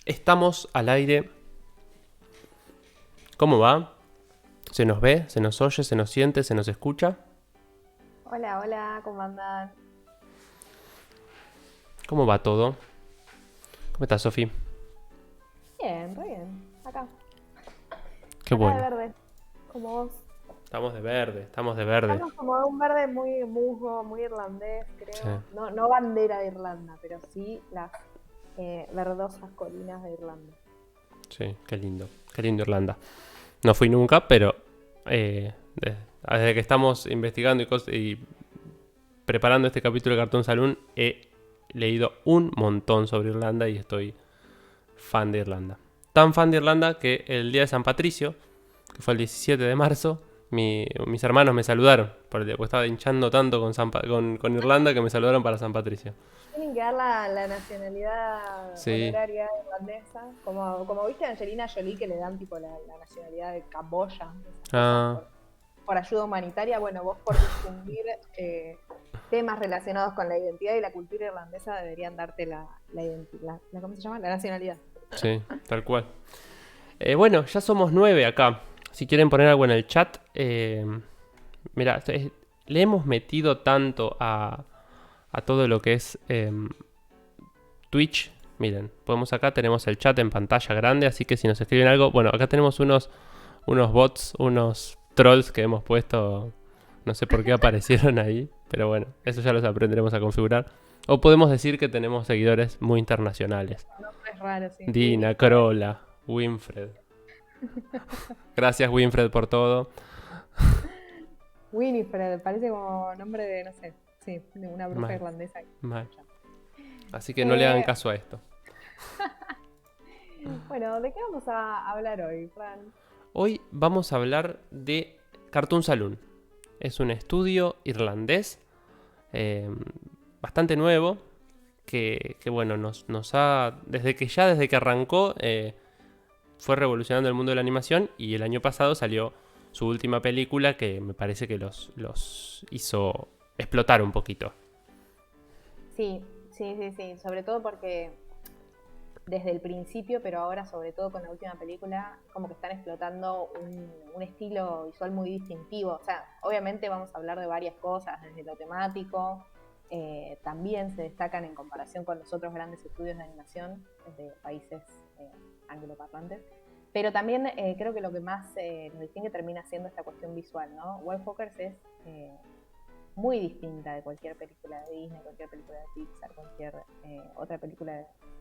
Estamos al aire. ¿Cómo va? ¿Se nos ve? ¿Se nos oye? ¿Se nos siente? ¿Se nos escucha? Hola, hola, ¿cómo andan? ¿Cómo va todo? ¿Cómo estás, Sofi? Bien, re bien. Acá, Qué acá de bueno. verde, como vos. Estamos de verde, estamos de verde. Estamos como de un verde muy musgo, muy irlandés, Sí, creo. No, no bandera de Irlanda, pero sí las verdosas colinas de Irlanda. sí, qué lindo. Qué lindo Irlanda. No fui nunca, pero desde que estamos investigando y preparando este capítulo de Cartoon Saloon, he leído un montón sobre Irlanda y estoy fan de Irlanda. Tan fan de Irlanda que el día de San Patricio, que fue el 17 de marzo, mis hermanos me saludaron, porque estaba hinchando tanto con Irlanda que me saludaron para San Patricio. Tienen que dar la nacionalidad Sí. honoraria irlandesa, como viste a Angelina Jolie que le dan tipo la nacionalidad de Camboya, esas cosas Ah, por ayuda humanitaria. Bueno, vos por difundir temas relacionados con la identidad y la cultura irlandesa deberían darte ¿cómo se llama? La nacionalidad. sí, tal cual. Bueno, ya somos 9 acá. Si quieren poner algo en el chat. Mira, le hemos metido tanto a todo lo que es Twitch. Miren, podemos acá, tenemos el chat en pantalla grande, así que si nos escriben algo, bueno, acá tenemos unos bots, unos trolls que hemos puesto, no sé por qué aparecieron ahí, pero bueno, eso ya los aprenderemos a configurar. O podemos decir que tenemos seguidores muy internacionales. Nombres raros, sí. Dina, Winifred. Carola, Winfred. Gracias Winfred por todo. Winifred, parece como nombre de, no sé, sí, de una bruja Mal, irlandesa. mal. Así que no le hagan Eh, caso a esto. bueno, ¿de qué vamos a hablar hoy, Fran? Hoy vamos a hablar de Cartoon Saloon. Es un estudio irlandés eh, bastante nuevo que bueno, nos ha, desde que arrancó, fue revolucionando el mundo de la animación y el año pasado salió su última película que me parece que los hizo explotar un poquito. Sí, sí, sí, sí, sobre todo porque desde el principio, pero ahora sobre todo con la última película, como que están explotando un estilo visual muy distintivo. O sea, obviamente vamos a hablar de varias cosas, desde lo temático, también se destacan en comparación con los otros grandes estudios de animación de países eh, angloparlantes. Pero también creo que lo que más nos distingue termina siendo esta cuestión visual, ¿no? Wild Fuckers es muy distinta de cualquier película de Disney, cualquier película de Pixar, cualquier otra película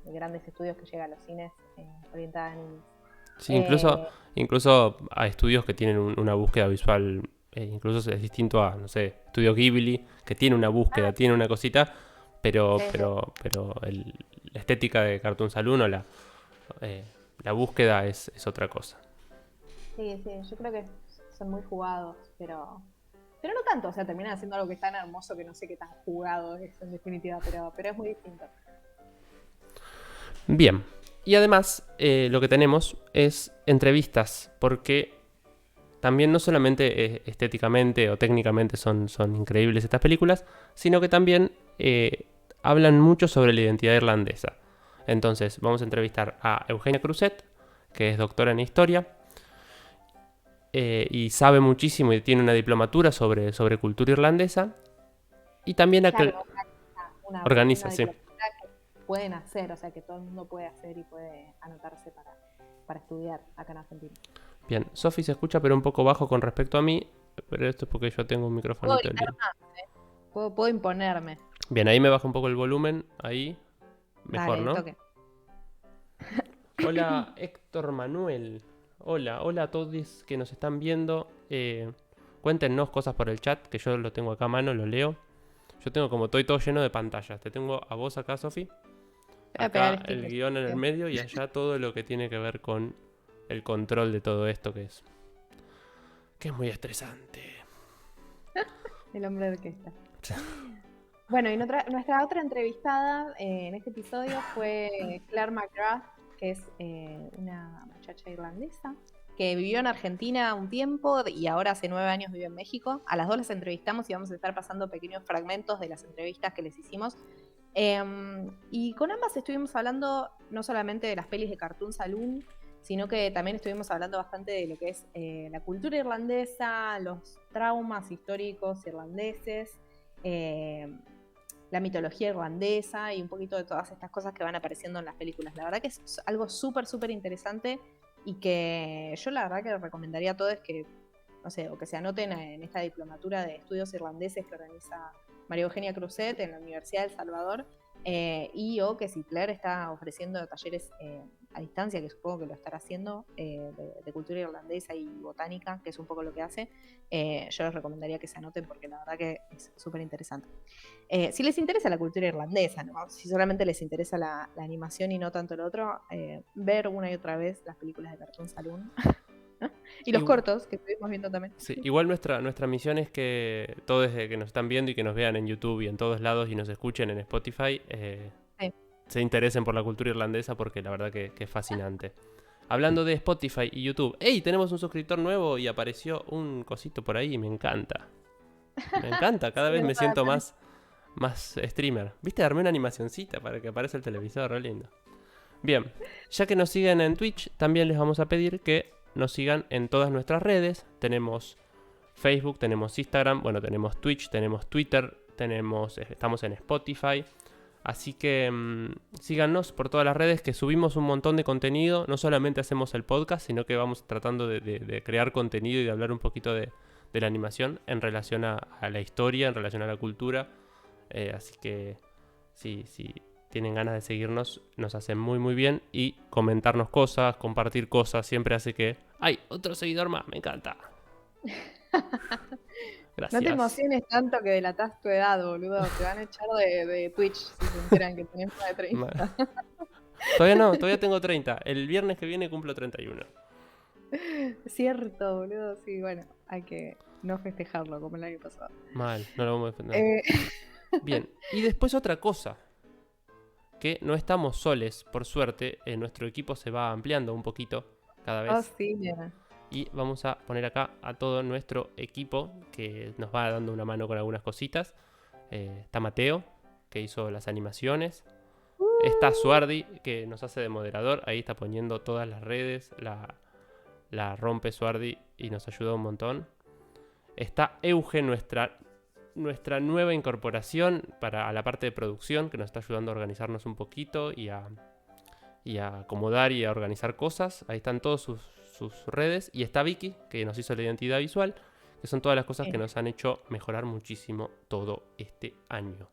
de grandes estudios que llega a los cines orientada a niños. Sí, incluso, Eh, incluso hay estudios que tienen una búsqueda visual, incluso es distinto a, no sé, Estudio Ghibli, que tiene una búsqueda, tiene una cosita, sí, sí, pero la estética de Cartoon Saloon o eh, la búsqueda es otra cosa. sí, sí, yo creo que son muy jugados, pero no tanto, o sea, terminan haciendo algo que es tan hermoso que no sé qué tan jugado es en definitiva, pero es muy distinto. Bien, y además lo que tenemos es entrevistas, porque también no solamente estéticamente o técnicamente son increíbles estas películas, sino que también hablan mucho sobre la identidad irlandesa. Entonces vamos a entrevistar a Eugenia Cruzet, que es doctora en historia y sabe muchísimo y tiene una diplomatura sobre cultura irlandesa. Y también a Claro, que una organiza, sí. diplomatura que pueden hacer, o sea, que todo el mundo puede hacer y puede anotarse para estudiar acá en Argentina. Bien, Sofi se escucha pero un poco bajo con respecto a mí, pero esto es porque yo tengo un Puedo microfonito gritar lindo. más, puedo imponerme. Bien, ahí me baja un poco el volumen, ahí mejor, Dale, de ¿no? toque. Hola Héctor Manuel. Hola, hola a todos que nos están viendo. Cuéntenos cosas por el chat, que yo lo tengo acá a mano, lo leo. Yo tengo como estoy todo lleno de pantallas. Te tengo a vos acá, Sofi. Voy a pegar Acá el stickers. guión en el medio y allá todo lo que tiene que ver con el control de todo esto que es muy estresante. El hombre de orquesta. Bueno, y nuestra otra entrevistada en este episodio fue Claire McGrath, que es una muchacha irlandesa que vivió en Argentina un tiempo y ahora hace 9 años vive en México. A las dos las entrevistamos y vamos a estar pasando pequeños fragmentos de las entrevistas que les hicimos. Y con ambas estuvimos hablando no solamente de las pelis de Cartoon Saloon, sino que también estuvimos hablando bastante de lo que es la cultura irlandesa, los traumas históricos irlandeses, eh, la mitología irlandesa y un poquito de todas estas cosas que van apareciendo en las películas. La verdad que es algo súper, súper interesante y que yo la verdad que recomendaría a todos que, no sé, o que se anoten en esta diplomatura de estudios irlandeses que organiza María Eugenia Cruzet en la Universidad del Salvador, y o que si Claire está ofreciendo talleres a distancia, que supongo que lo estará haciendo, de cultura irlandesa y botánica, que es un poco lo que hace, yo les recomendaría que se anoten porque la verdad que es súper interesante. Si les interesa la cultura irlandesa, ¿no? Si solamente les interesa la animación y no tanto el otro, ver una y otra vez las películas de Cartoon Saloon. Y los Igu- cortos que estuvimos viendo también. sí, igual nuestra misión es que todos que nos están viendo y que nos vean en YouTube y en todos lados y nos escuchen en Spotify, Sí. se interesen por la cultura irlandesa porque la verdad que es fascinante. Hablando de Spotify y YouTube, ¡hey! Tenemos un suscriptor nuevo y apareció un cosito por ahí y me encanta. Me encanta, cada Sí, vez no me siento saben. más streamer. ¿Viste? Armé una animacioncita para que aparezca el televisor, re lindo. Bien, ya que nos siguen en Twitch, también les vamos a pedir que nos sigan en todas nuestras redes. Tenemos Facebook, tenemos Instagram, bueno, tenemos Twitch, tenemos Twitter, estamos en Spotify. Así que síganos por todas las redes que subimos un montón de contenido. No solamente hacemos el podcast, sino que vamos tratando de crear contenido y de hablar un poquito de la animación en relación a la historia, en relación a la cultura. Así que si tienen ganas de seguirnos, nos hacen muy muy bien. Y comentarnos cosas, compartir cosas, siempre hace que... ¡Ay! Otro seguidor más, me encanta. No te Gracias. emociones tanto que delatás tu edad, boludo. Te van a echar de Twitch si se enteran que tenés más de 30. Todavía no, todavía tengo 30. El viernes que viene cumplo 31. Es cierto, boludo. Sí, bueno, hay que no festejarlo como el año pasado. Mal, no lo vamos a defender. Eh, Bien, y después otra cosa, que no estamos soles, por suerte, nuestro equipo se va ampliando un poquito cada oh, vez. sí, nena. Y vamos a poner acá a todo nuestro equipo que nos va dando una mano con algunas cositas. Está Mateo, que hizo las animaciones. Está Suardi, que nos hace de moderador. Ahí está poniendo todas las redes. La rompe Suardi y nos ayuda un montón. Está Euge, nuestra nueva incorporación a la parte de producción, que nos está ayudando a organizarnos un poquito y a acomodar y a organizar cosas. Ahí están todas sus redes. Y está Vicky, que nos hizo la identidad visual, que son todas las cosas que nos han hecho mejorar muchísimo todo este año.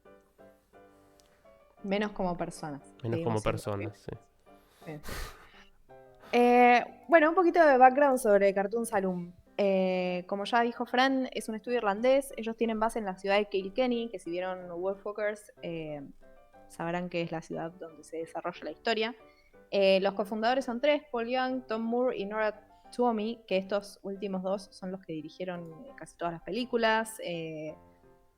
Menos como personas. Menos Seguimos como siendo personas, sí. bien. Bueno, un poquito de background sobre Cartoon Saloon. Como ya dijo Fran, es un estudio irlandés. Ellos tienen base en la ciudad de Kilkenny, que si vieron Wolfwalkers, sabrán que es la ciudad donde se desarrolla la historia. Los cofundadores son tres: Paul Young, Tom Moore y Nora Twomey, que estos últimos dos son los que dirigieron casi todas las películas.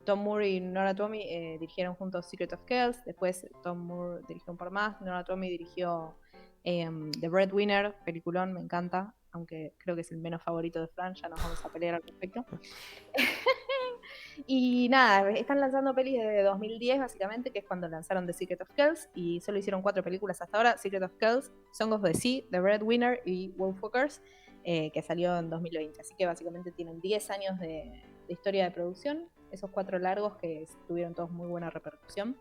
Tom Moore y Nora Twomey dirigieron juntos Secret of Kells. Después Tom Moore dirigió un par más. Nora Twomey dirigió The Breadwinner, peliculón, me encanta, aunque creo que es el menos favorito de Fran, ya nos vamos a pelear al respecto. Y nada, están lanzando pelis desde 2010 básicamente, que es cuando lanzaron The Secret of Kells, y solo hicieron 4 películas hasta ahora: Secret of Kells, Song of the Sea, The Breadwinner y Wolfwalkers, que salió en 2020. Así que básicamente tienen 10 años de historia de producción, esos 4 largos que tuvieron todos muy buena repercusión.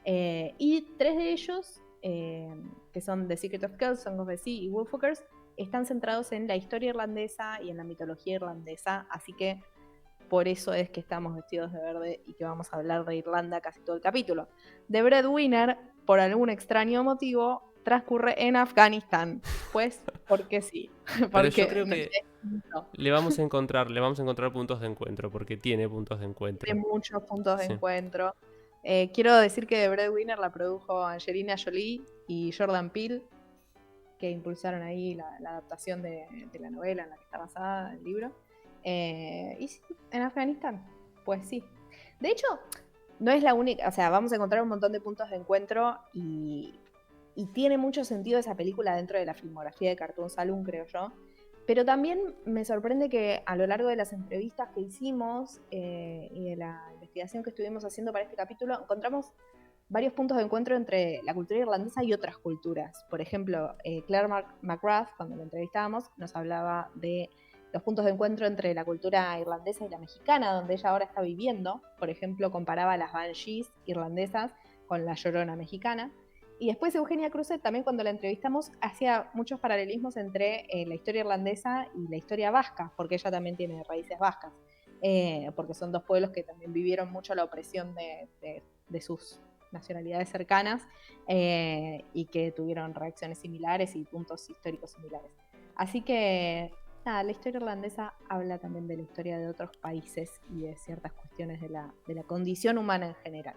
Y 3 de ellos, que son The Secret of Kells, Song of the Sea y Wolfwalkers, están centrados en la historia irlandesa y en la mitología irlandesa, así que por eso es que estamos vestidos de verde y que vamos a hablar de Irlanda casi todo el capítulo. The Breadwinner, por algún extraño motivo, transcurre en Afganistán. Pues, porque sí. Pero yo Porque creo que no, le vamos a encontrar puntos de encuentro, porque tiene puntos de encuentro. tiene muchos puntos de Sí. encuentro. Quiero decir que The Breadwinner la produjo Angelina Jolie y Jordan Peele, que impulsaron ahí la adaptación de la novela en la que está basada el libro. Y sí, en Afganistán, pues sí. De hecho, no es la única, o sea, vamos a encontrar un montón de puntos de encuentro y tiene mucho sentido esa película dentro de la filmografía de Cartoon Saloon, creo yo. Pero también me sorprende que a lo largo de las entrevistas que hicimos y de la investigación que estuvimos haciendo para este capítulo, encontramos varios puntos de encuentro entre la cultura irlandesa y otras culturas. Por ejemplo, Claire McGrath, cuando la entrevistábamos, nos hablaba de los puntos de encuentro entre la cultura irlandesa y la mexicana, donde ella ahora está viviendo. Por ejemplo, comparaba las banshees irlandesas con la llorona mexicana. Y después Eugenia Cruzet, también cuando la entrevistamos, hacía muchos paralelismos entre la historia irlandesa y la historia vasca, porque ella también tiene raíces vascas, porque son dos pueblos que también vivieron mucho la opresión de sus nacionalidades cercanas y que tuvieron reacciones similares y puntos históricos similares. Así que, nada, la historia irlandesa habla también de la historia de otros países y de ciertas cuestiones de la condición humana en general.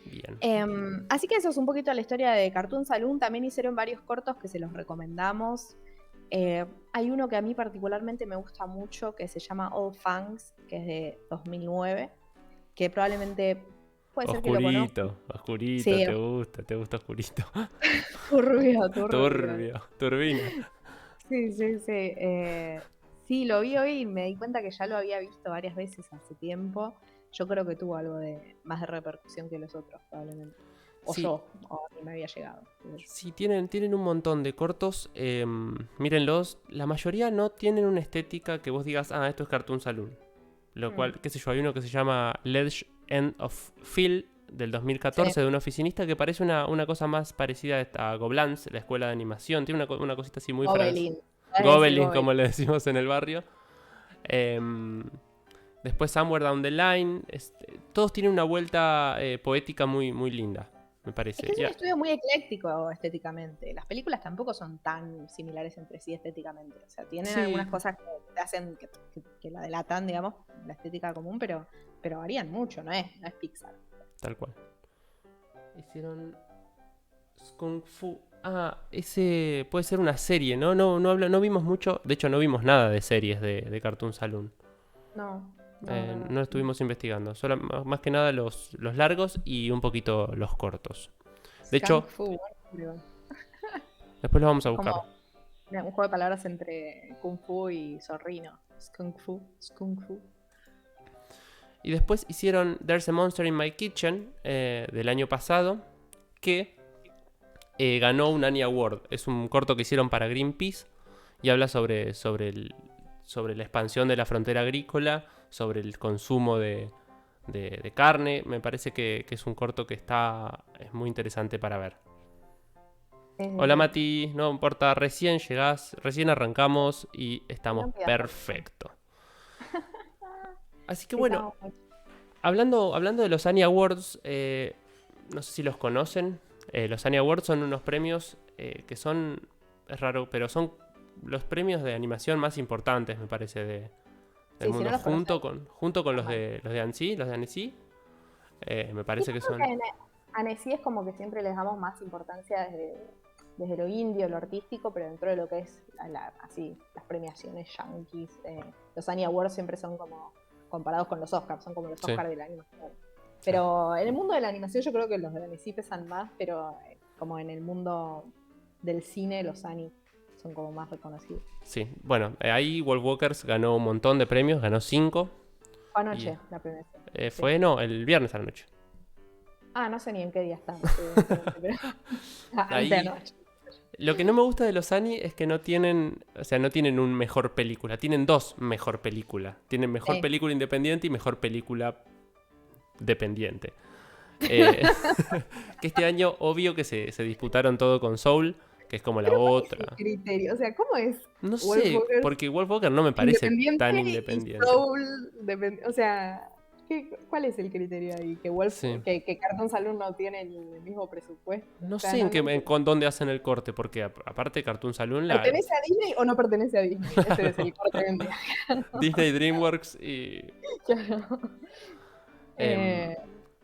Bien. Así que eso es un poquito la historia de Cartoon Saloon. También hicieron varios cortos que se los recomendamos. Hay uno que a mí particularmente me gusta mucho, que se llama All Fangs, que es de 2009, que probablemente puede ser que lo conozcas. Oscurito, Sí. te gusta oscurito. Turbio. Turbina. Sí. Sí, lo vi hoy y me di cuenta que ya lo había visto varias veces hace tiempo. Yo creo que tuvo algo más de repercusión que los otros, probablemente. O sí. yo, o a mí me había llegado. Sí, tienen un montón de cortos. Mírenlos. La mayoría no tienen una estética que vos digas, esto es Cartoon Saloon. Lo cual, qué sé yo, hay uno que se llama Ledge End of Phil, del 2014, de un oficinista que parece una cosa más parecida a Goblins, la escuela de animación. Tiene una cosita así muy francesa. Gobelin, como le decimos en el barrio. Después Somewhere Down the Line. Todos tienen una vuelta poética muy, muy linda, me parece. Es un estudio muy ecléctico estéticamente. Las películas tampoco son tan similares entre sí estéticamente. O sea, tienen algunas cosas que hacen que la delatan, digamos, la estética común, pero varían mucho, no es Pixar. Tal cual. Hicieron Kung Fu. Ese puede ser una serie, ¿no? No vimos mucho. De hecho, no vimos nada de series de Cartoon Saloon. No estuvimos investigando. Solo, más que nada los largos y un poquito los cortos. De hecho, después los vamos a buscar. Como un juego de palabras entre Kung Fu y Zorrino. Skunk Fu. Y después hicieron There's a Monster in My Kitchen del año pasado, que ganó un Annie Award. Es un corto que hicieron para Greenpeace y habla sobre la expansión de la frontera agrícola, sobre el consumo de carne. Me parece que es un corto que es muy interesante para ver. Hola Mati, no importa, recién llegás, recién arrancamos y estamos perfecto. Así que bueno, hablando de los Annie Awards, no sé si los conocen. Los Annie Awards son unos premios que son, es raro, pero son los premios de animación más importantes, me parece, del mundo. Si no junto con los de Annecy, me parece que son... Annecy es como que siempre les damos más importancia desde lo indio, lo artístico, pero dentro de lo que es las premiaciones yankees. Los Annie Awards siempre son como comparados con los Oscars, son como los Oscars de la animación. Pero en el mundo de la animación yo creo que los de Annecy pesan más, pero como en el mundo del cine los Annie son como más reconocidos. Sí, bueno, ahí Wolf Walkers ganó un montón de premios, ganó 5. Fue anoche la premiación. Fue, no, el viernes a la noche. No sé ni en qué día estamos. Lo que no me gusta de los Annie es que no tienen un mejor película, tienen 2 mejor película. Tienen mejor película independiente y mejor película dependiente. Que este año, obvio que se disputaron todo con Soul, que es como la otra. ¿Cuál es el criterio? O sea, ¿cómo es? No sé, porque Wolf Walker no me parece tan independiente. Soul, o sea, ¿cuál es el criterio ahí? Que Cartoon Saloon no tiene el mismo presupuesto. No sé con dónde hacen el corte, porque aparte Cartoon Saloon... ¿Pertenece a Disney o no pertenece a Disney? Ese es el corte de Disney, DreamWorks y... Claro.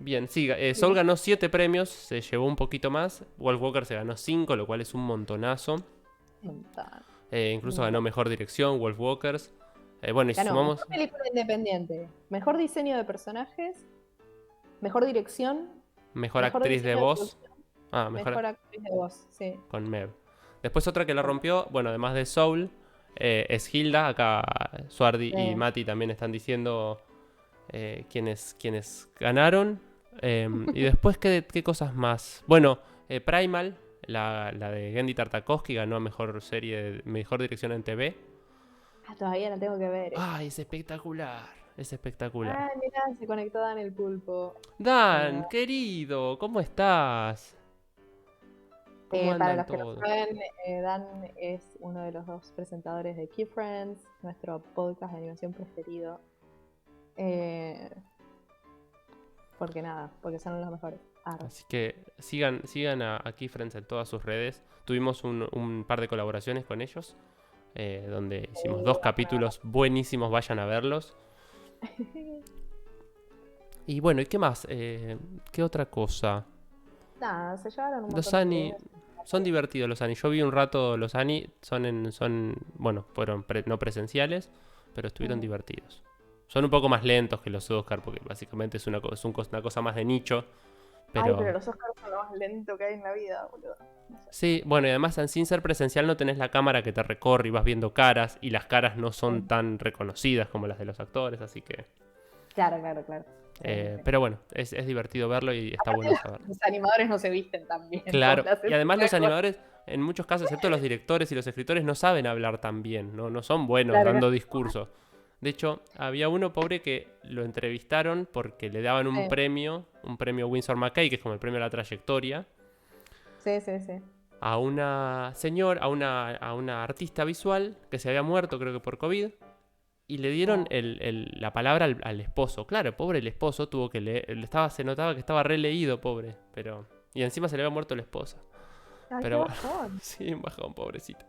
Bien, sí, Soul ganó 7 premios, se llevó un poquito más. Wolf Walker se ganó 5, lo cual es un montonazo. Incluso ganó mejor dirección, Wolf Walkers. Bueno, y sumamos... Mejor película independiente, mejor diseño de personajes, mejor dirección, mejor actriz de voz. Mejor actriz de voz, sí. Con Mev. Después otra que la rompió, bueno, además de Soul, es Hilda. Acá Suardi y Mati también están diciendo quienes ganaron. Y después, ¿qué cosas más? Bueno, Primal, la de Genndy Tartakovsky, ganó a mejor dirección en TV. Todavía la tengo que ver. ¡Ay, es espectacular! Es espectacular. Ah, mira, se conectó Dan el Pulpo. Dan, querido, ¿cómo estás? ¿Cómo Para andan los que no todos? saben, Dan es uno de los dos presentadores de Key Friends, nuestro podcast de animación preferido. Porque nada, porque son los mejores. Así que sigan a Keyfriends en todas sus redes. Tuvimos un par de colaboraciones con ellos, donde hicimos 2 capítulos buenísimos, vayan a verlos. Y bueno, ¿y qué más? ¿Qué otra cosa? Nada, se llevaron un Los montón de Ani premios. son divertidos los Ani. Yo vi un rato los Ani, bueno, fueron no presenciales, pero estuvieron divertidos. Son un poco más lentos que los Oscar, porque básicamente es una cosa más de nicho. Ay, Pero pero los Oscars son lo más lento que hay en la vida, boludo. No sé. sí, bueno, y además sin ser presencial no tenés la cámara que te recorre y vas viendo caras, y las caras no son tan reconocidas como las de los actores, así que... Claro, claro, claro. Sí, sí. Pero bueno, es divertido verlo y está Aparte, bueno saber. los animadores no se visten tan bien como Claro, las y además los escenas. animadores, en muchos casos, excepto los directores y los escritores, no saben hablar tan bien, no son buenos Claro, dando discursos. De hecho, había uno pobre que lo entrevistaron porque le daban un premio Winsor McCay, que es como el premio a la trayectoria, sí, sí, sí. a una señora, a una artista visual que se había muerto, creo que por COVID, y le dieron la palabra al esposo. Claro, pobre el esposo tuvo que leer, se notaba que estaba releído, pobre, pero... Y encima se le había muerto la esposa. Ay, qué Pero bueno, bajón. sí, un bajón, pobrecito.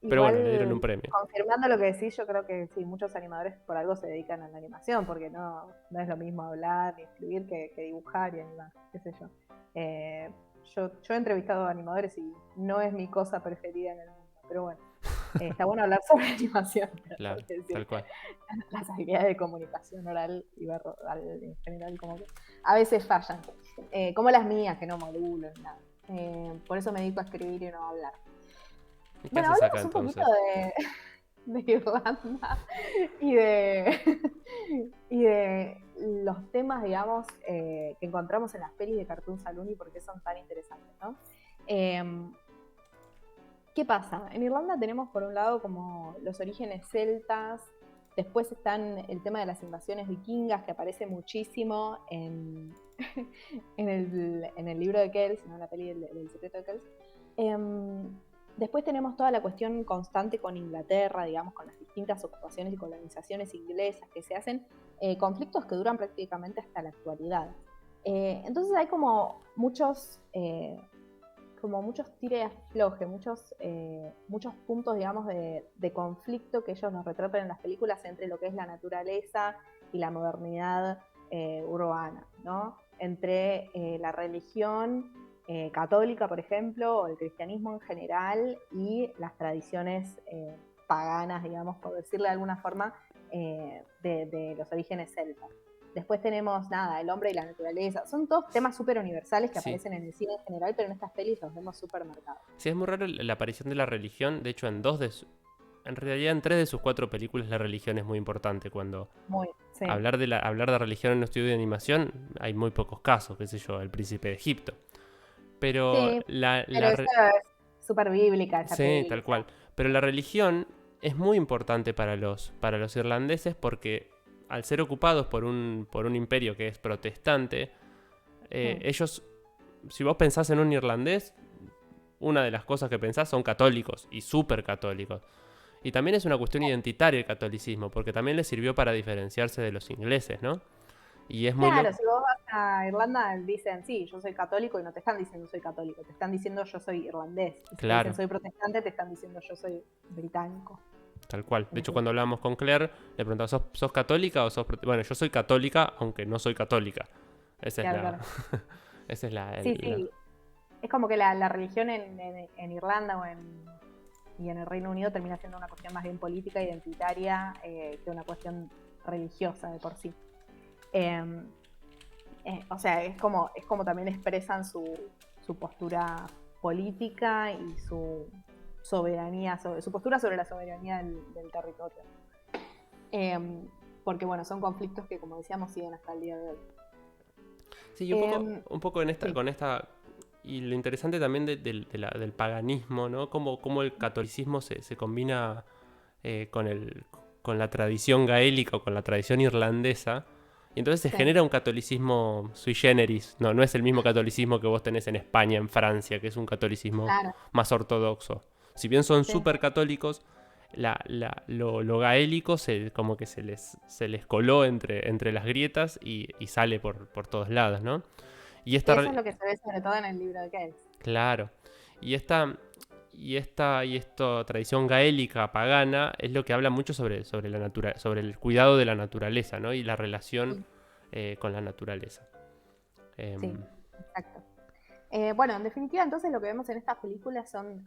Pero bueno, le dieron un Igual, premio. confirmando lo que decís, yo creo que sí, muchos animadores por algo se dedican a la animación, porque no es lo mismo hablar ni escribir que dibujar y animar, qué sé yo. Yo he entrevistado a animadores y no es mi cosa preferida en el mundo, pero bueno, está bueno hablar sobre animación, Claro, porque tal cual. las habilidades de comunicación oral y verbal en general como que a veces fallan, como las mías, que no modulo ni nada. Por eso me dedico a escribir y no a hablar. ¿Y qué Bueno, haces acá hablemos un poquito entonces? de Irlanda y de, y de los temas, digamos, que encontramos en las pelis de Cartoon Saloon y por qué son tan interesantes, ¿no? ¿Qué pasa? En Irlanda tenemos por un lado como los orígenes celtas, después están el tema de las invasiones vikingas que aparece muchísimo en el libro de Kells, no en la peli del secreto de Kells. Después tenemos toda la cuestión constante con Inglaterra, digamos, con las distintas ocupaciones y colonizaciones inglesas que se hacen, conflictos que duran prácticamente hasta la actualidad. Entonces hay como muchos tire y afloje, muchos puntos, digamos, de conflicto que ellos nos retratan en las películas entre lo que es la naturaleza y la modernidad urbana, ¿no? Entre la religión católica, por ejemplo, o el cristianismo en general, y las tradiciones paganas, digamos, por decirle de alguna forma, de los orígenes celtas. Después tenemos, el hombre y la naturaleza. Son todos temas súper universales que aparecen en el cine en general, pero en estas pelis los vemos súper marcados. Sí, es muy raro la aparición de la religión. De hecho, en realidad en 3 de sus 4 películas la religión es muy importante. Cuando Sí. hablar de religión en un estudio de animación hay muy pocos casos, qué sé yo, el príncipe de Egipto. Pero Sí, pero esa es súper bíblica, esa sí, peli. tal cual. Pero la religión es muy importante para los irlandeses porque al ser ocupados por un imperio que es protestante, ellos, si vos pensás en un irlandés, una de las cosas que pensás son católicos y súper católicos. Y también es una cuestión identitaria el catolicismo, porque también les sirvió para diferenciarse de los ingleses, ¿no? Y es muy Claro, loco. si vos vas a Irlanda, dicen, sí, yo soy católico, y no te están diciendo soy católico, te están diciendo yo soy irlandés. Y si te Claro, dicen soy protestante, te están diciendo yo soy británico. tal cual. De hecho, cuando hablábamos con Claire, le preguntaba, ¿sos católica o sos Bueno, yo soy católica, aunque no soy católica. Esa es Claro, la... claro. Esa es Sí, sí. Es como que la religión en Irlanda y en el Reino Unido termina siendo una cuestión más bien política, identitaria, que una cuestión religiosa de por sí. O sea, es como también expresan su postura política y su soberanía, su postura sobre la soberanía del territorio. Porque bueno, son conflictos que, como decíamos, siguen hasta el día de hoy. Sí, un poco en esta, Sí. con esta. Y lo interesante también del paganismo, ¿no? Cómo el catolicismo se combina con la tradición gaélica o con la tradición irlandesa. Y entonces se Sí, genera un catolicismo sui generis. No es el mismo catolicismo que vos tenés en España, en Francia, que es un catolicismo claro, más ortodoxo. Si bien son sí. súper católicos, lo gaélico como que se les coló entre las grietas y sale por todos lados, ¿no? Y Y esta, eso es lo que se ve sobre todo en el libro de Kells. claro. Y esta tradición gaélica pagana es lo que habla mucho sobre el cuidado de la naturaleza, ¿no? Y la relación Sí, con la naturaleza. sí, Em, exacto. Bueno, en definitiva, entonces lo que vemos en estas películas son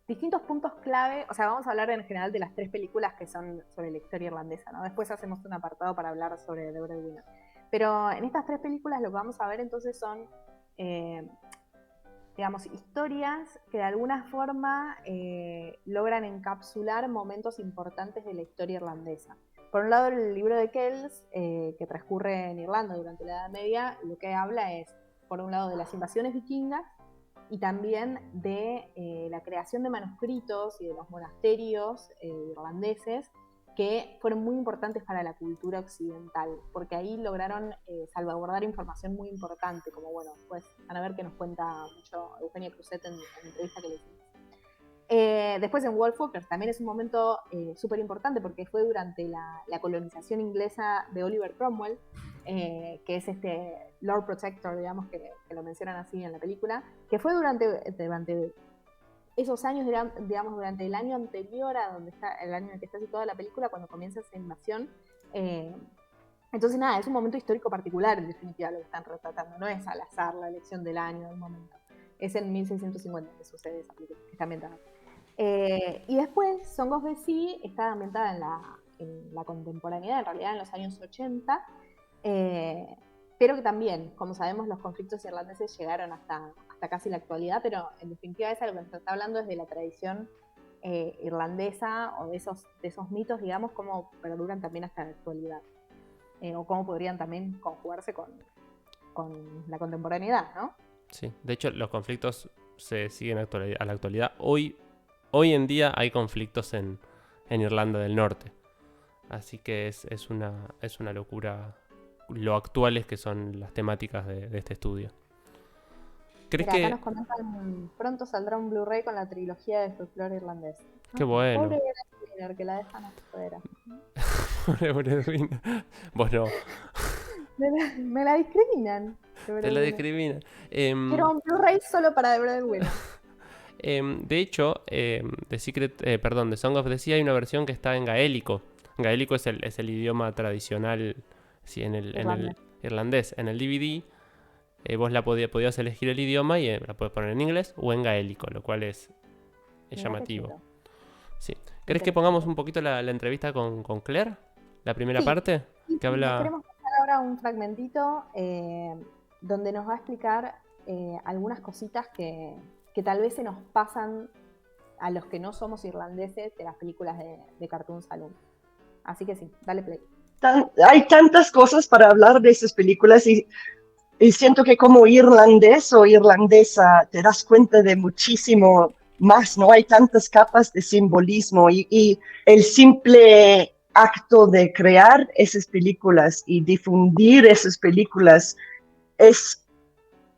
distintos puntos clave. O sea, vamos a hablar en general de las 3 películas que son sobre la historia irlandesa, ¿no? Después hacemos un apartado para hablar sobre The Breadwinner. Pero en estas 3 películas lo que vamos a ver entonces son, eh, digamos, historias que de alguna forma logran encapsular momentos importantes de la historia irlandesa. Por un lado, el libro de Kells, que transcurre en Irlanda durante la Edad Media, lo que habla es, por un lado, de las invasiones vikingas y también de la creación de manuscritos y de los monasterios irlandeses que fueron muy importantes para la cultura occidental, porque ahí lograron salvaguardar información muy importante, como bueno, pues van a ver que nos cuenta mucho Eugenia Cruzet en la entrevista que le hicimos. Después en Wolfwalkers también es un momento súper importante porque fue durante la colonización inglesa de Oliver Cromwell, que es este Lord Protector, digamos, que lo mencionan así en la película, que fue durante esos años, digamos, durante el año anterior a donde está, el año en el que está situada la película, cuando comienza esa invasión. Eh, entonces, nada, es un momento histórico particular, en definitiva, lo que están retratando. No es al azar la elección del año, del momento. Es en 1650 que sucede esa película, que está ambientada. Y después, Song of the Sea está ambientada en la contemporaneidad, en realidad en los años 80, eh, pero que también, como sabemos, los conflictos irlandeses llegaron hasta casi la actualidad, pero en definitiva esa lo que nos está hablando es de la tradición irlandesa o de esos mitos, digamos, cómo perduran también hasta la actualidad, o cómo podrían también conjugarse con la contemporaneidad, ¿no? sí, de hecho los conflictos se siguen a la actualidad. Hoy en día hay conflictos en Irlanda del Norte. Así que es una locura lo actuales que son las temáticas de este estudio. ¿Crees Mira, acá que...? nos comentan, pronto saldrá un Blu-ray con la trilogía de folclore irlandés. Qué Ah, pobre bueno. Brad que la dejan afuera. Vos no. Me la discriminan. Te la discrimina. Quiero un Blu-ray solo para The Breadwinner. De hecho, de Song of the Sea hay una versión que está en gaélico. Gaélico es el idioma tradicional, sí, en el Irlandés. irlandés. En el DVD vos podías elegir el idioma y la puedes poner en inglés o en gaélico, lo cual es Mirá qué llamativo. lindo. Sí. ¿Crees que pongamos Interesante. un poquito la entrevista con Claire? La primera Sí, parte, sí, que sí, nos habla... queremos pasar ahora un fragmentito donde nos va a explicar algunas cositas que tal vez se nos pasan a los que no somos irlandeses de las películas de Cartoon Saloon. Así que sí, dale play. Hay tantas cosas para hablar de esas películas y siento que como irlandés o irlandesa te das cuenta de muchísimo más, ¿no? Hay tantas capas de simbolismo y el simple acto de crear esas películas y difundir esas películas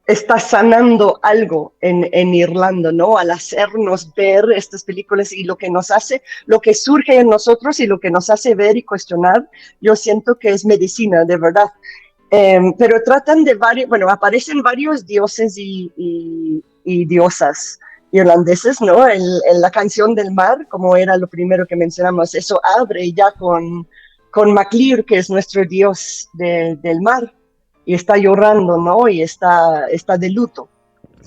está sanando algo en Irlanda, ¿no? Al hacernos ver estas películas y lo que nos hace, lo que surge en nosotros y lo que nos hace ver y cuestionar, yo siento que es medicina, de verdad. Pero tratan de bueno, aparecen varios dioses y diosas irlandeses, ¿no? En la canción del mar, como era lo primero que mencionamos, eso abre ya con Maclear, que es nuestro dios del mar, y está llorando, ¿no? Y está de luto.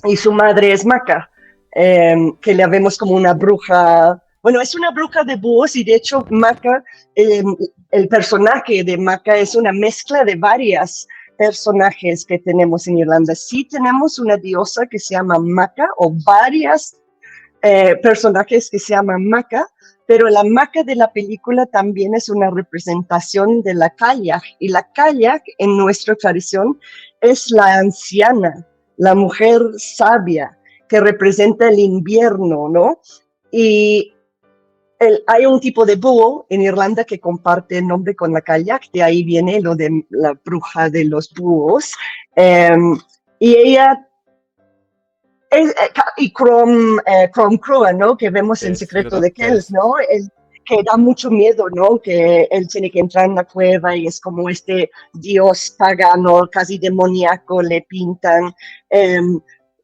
Y su madre es Maca, que la vemos como una bruja. Bueno, es una bruja de búhos y de hecho Maca, el personaje de Maca es una mezcla de varias personajes que tenemos en Irlanda. Sí tenemos una diosa que se llama Maca o varias personajes que se llaman Maca, pero la maca de la película también es una representación de la kayak, y la kayak en nuestra tradición es la anciana, la mujer sabia, que representa el invierno, ¿no? Y hay un tipo de búho en Irlanda que comparte el nombre con la kayak, de ahí viene lo de la bruja de los búhos. Y ella y Crom Crua, ¿no? Que vemos en Secreto de Kells, ¿no? Que da mucho miedo, ¿no? Que él tiene que entrar en la cueva y es como este dios pagano, casi demoníaco, le pintan.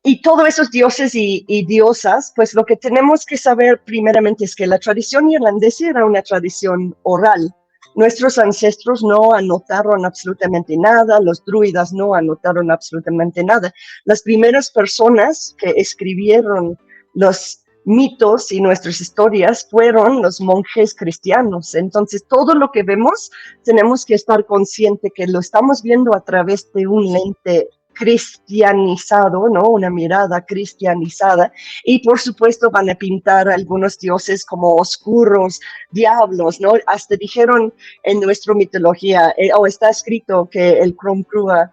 Y todos esos dioses y diosas, pues lo que tenemos que saber primeramente es que la tradición irlandesa era una tradición oral. Nuestros ancestros no anotaron absolutamente nada, los druidas no anotaron absolutamente nada. Las primeras personas que escribieron los mitos y nuestras historias fueron los monjes cristianos. Entonces, todo lo que vemos, tenemos que estar consciente que lo estamos viendo a través de un lente cristianizado, ¿no? Una mirada cristianizada, y por supuesto van a pintar a algunos dioses como oscuros, diablos, ¿no? Hasta dijeron en nuestra mitología, o está escrito que el Crom Crua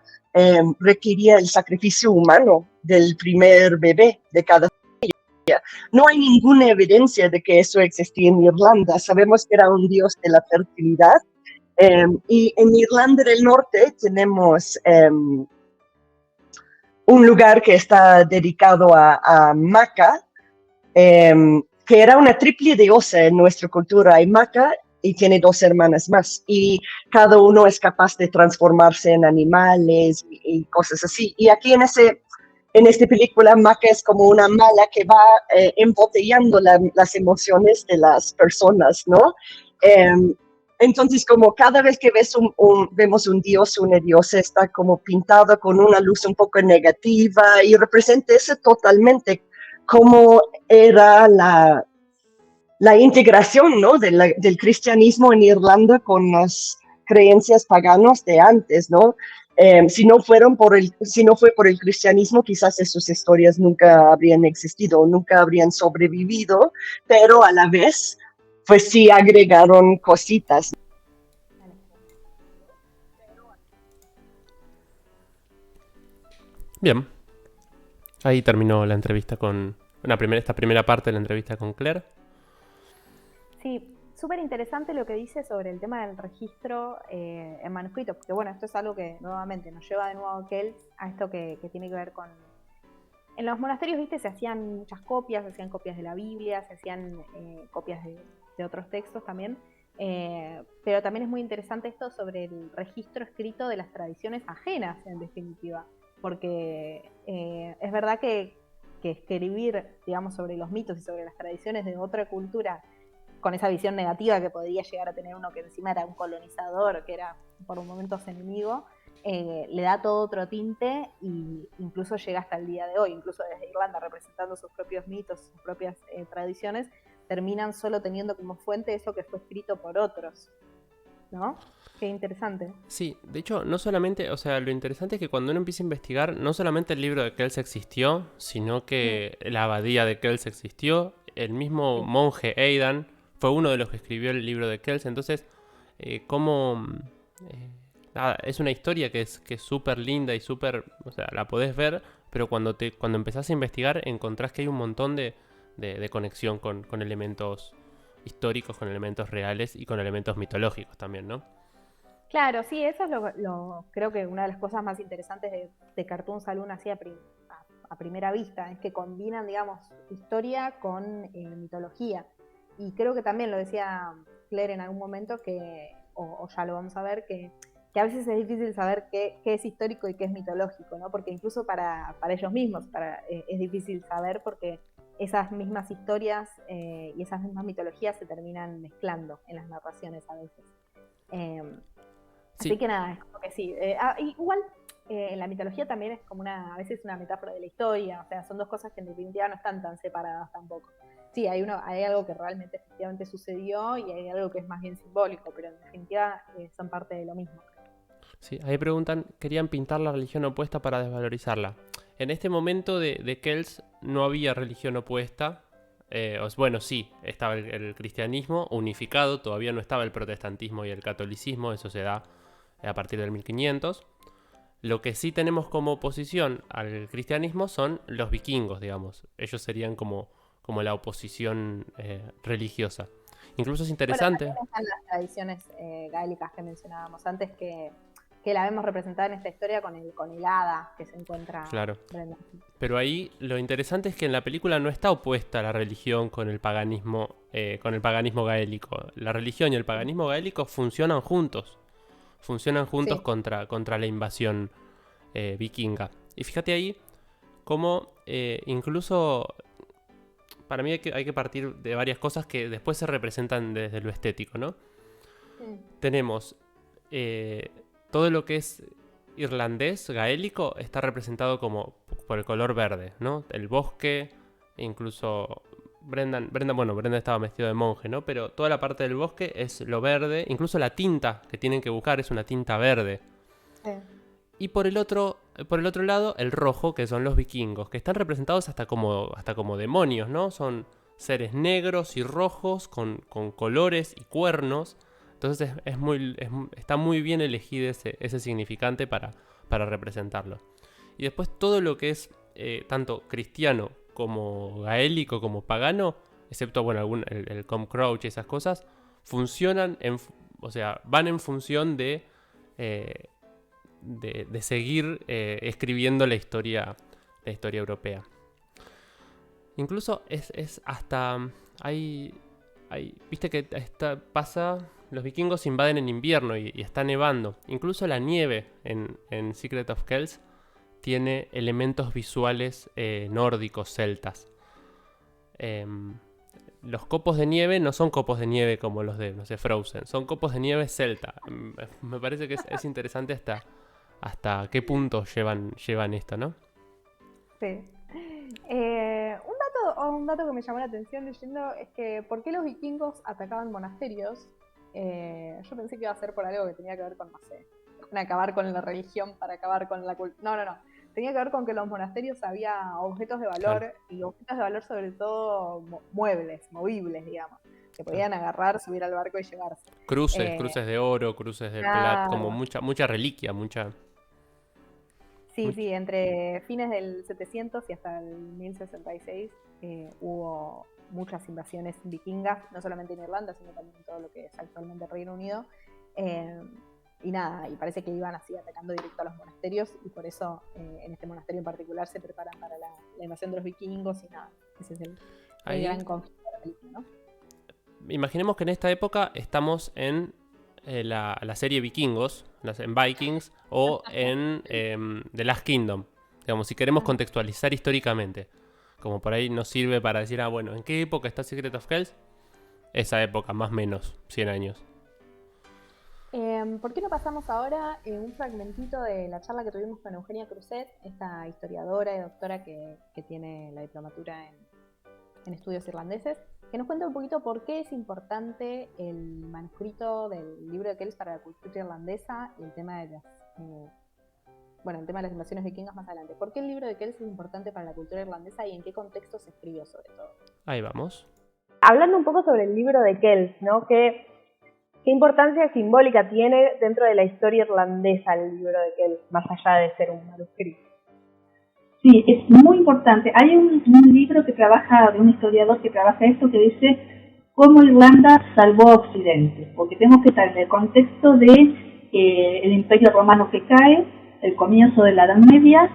requería el sacrificio humano del primer bebé de cada familia. No hay ninguna evidencia de que eso existía en Irlanda. Sabemos que era un dios de la fertilidad, y en Irlanda del Norte tenemos un lugar que está dedicado a Maca, que era una triple diosa en nuestra cultura. Hay Maca y tiene dos hermanas más, y cada uno es capaz de transformarse en animales y cosas así. Y aquí en esta película, Maca es como una mala que va embotellando las emociones de las personas, ¿no? Entonces, como cada vez que vemos un dios o una diosa, está como pintado con una luz un poco negativa, y representa eso totalmente, como era la integración, ¿no? del cristianismo en Irlanda con las creencias paganas de antes, ¿no? Si no fue por el cristianismo, quizás esas historias nunca habrían existido, nunca habrían sobrevivido, pero a la vez, pues sí agregaron cositas. Bien. Ahí terminó la entrevista con... esta primera parte de la entrevista con Claire. Sí, súper interesante lo que dice sobre el tema del registro en manuscrito, porque bueno, esto es algo que nuevamente nos lleva de nuevo a Kells, a esto que tiene que ver con... En los monasterios, viste, se hacían muchas copias, se hacían copias de la Biblia, se hacían copias de otros textos también, pero también es muy interesante esto sobre el registro escrito de las tradiciones ajenas, en definitiva, porque es verdad que escribir, digamos, sobre los mitos y sobre las tradiciones de otra cultura, con esa visión negativa que podría llegar a tener uno que encima era un colonizador, que era por momentos enemigo, le da todo otro tinte, e incluso llega hasta el día de hoy, incluso desde Irlanda, representando sus propios mitos, sus propias tradiciones, terminan solo teniendo como fuente eso que fue escrito por otros, ¿no? Qué interesante. Sí, de hecho, no solamente, o sea, lo interesante es que cuando uno empieza a investigar, no solamente el libro de Kells existió, sino que la abadía de Kells existió, el mismo monje Aidan fue uno de los que escribió el libro de Kells. Entonces, nada, es una historia que es súper linda y súper, o sea, la podés ver, pero cuando empezás a investigar encontrás que hay un montón de conexión con elementos históricos, con elementos reales y con elementos mitológicos también, ¿no? Claro, sí, eso es creo que una de las cosas más interesantes de Cartoon Saloon así a primera vista, es que combinan, digamos, historia con mitología. Y creo que también lo decía Claire en algún momento, o ya lo vamos a ver, que a veces es difícil saber qué es histórico y qué es mitológico, ¿no? Porque incluso para ellos mismos es difícil saber, porque esas mismas historias y esas mismas mitologías se terminan mezclando en las narraciones a veces. Sí. Así que nada, es como que sí. Igual la mitología también es como a veces una metáfora de la historia, o sea, son dos cosas que en definitiva no están tan separadas tampoco. Sí, hay algo que realmente efectivamente sucedió y hay algo que es más bien simbólico, pero en definitiva son parte de lo mismo. Sí, ahí preguntan, querían pintar la religión opuesta para desvalorizarla. En este momento de Kells no había religión opuesta, bueno, sí, estaba el cristianismo unificado, todavía no estaba el protestantismo y el catolicismo, eso se da a partir del 1500. Lo que sí tenemos como oposición al cristianismo son los vikingos, digamos. Ellos serían como la oposición religiosa. Incluso es interesante. Bueno, también están las tradiciones gaélicas que mencionábamos antes, que la vemos representada en esta historia con el hada que se encuentra. Claro. Brenda. Pero ahí lo interesante es que en la película no está opuesta la religión con el paganismo gaélico. La religión y el paganismo gaélico funcionan juntos. Funcionan juntos Sí. contra la invasión vikinga. Y fíjate ahí cómo incluso para mí hay que partir de varias cosas que después se representan desde lo estético, ¿no? Tenemos todo lo que es irlandés, gaélico, está representado como por el color verde, ¿no? El bosque, incluso Brenda estaba vestido de monje, ¿no? Pero toda la parte del bosque es lo verde, incluso la tinta que tienen que buscar es una tinta verde. Sí. Y por el otro lado, el rojo, que son los vikingos, que están representados hasta como demonios, ¿no? Son seres negros y rojos con colores y cuernos. Entonces está muy bien elegido ese significante para representarlo. Y después todo lo que es tanto cristiano como gaélico como pagano, excepto bueno el Comcrouch y esas cosas, funcionan van en función de seguir escribiendo la historia europea. Incluso es hasta viste que pasa, los vikingos invaden en invierno y está nevando. Incluso la nieve en Secret of Kells tiene elementos visuales nórdicos, celtas. Los copos de nieve no son copos de nieve como los de, no sé, Frozen, son copos de nieve celta. Me parece que es interesante hasta qué punto llevan esto, ¿no? Sí. Un dato que me llamó la atención leyendo es que ¿por qué los vikingos atacaban monasterios? Yo pensé que iba a ser por algo que tenía que ver con, no sé, con acabar con la religión para acabar con la cultura. No. Tenía que ver con que en los monasterios había objetos de valor, claro, y objetos de valor sobre todo muebles, movibles, digamos, que podían agarrar, subir al barco y llevarse. Cruces de oro, cruces de plata, como mucha reliquia, Sí, entre fines del 700 y hasta el 1066 hubo muchas invasiones vikingas, no solamente en Irlanda, sino también en todo lo que es actualmente el Reino Unido. Y parece que iban así atacando directo a los monasterios, y por eso en este monasterio en particular se preparan para la invasión de los vikingos, y nada, ese es el gran conflicto de la película, ¿no? Imaginemos que en esta época estamos en la serie Vikingos, en Vikings, o en The Last Kingdom, digamos, si queremos contextualizar históricamente, como por ahí nos sirve para decir, bueno, ¿en qué época está Secret of Kells? Esa época, más o menos, 100 años. ¿Por qué no pasamos ahora un fragmentito de la charla que tuvimos con Eugenia Cruzet, esta historiadora y doctora que tiene la diplomatura en estudios irlandeses, que nos cuenta un poquito por qué es importante el manuscrito del libro de Kells para la cultura irlandesa y el tema de las invasiones vikingas más adelante? ¿Por qué el libro de Kells es importante para la cultura irlandesa y en qué contexto se escribió sobre todo? Ahí vamos. Hablando un poco sobre el libro de Kells, ¿no? ¿Qué importancia simbólica tiene dentro de la historia irlandesa el libro de Kells, más allá de ser un manuscrito? Sí, es muy importante. Hay un libro de un historiador que trabaja esto, que dice cómo Irlanda salvó a Occidente, porque tenemos que estar en el contexto de el Imperio Romano que cae, el comienzo de la Edad Media.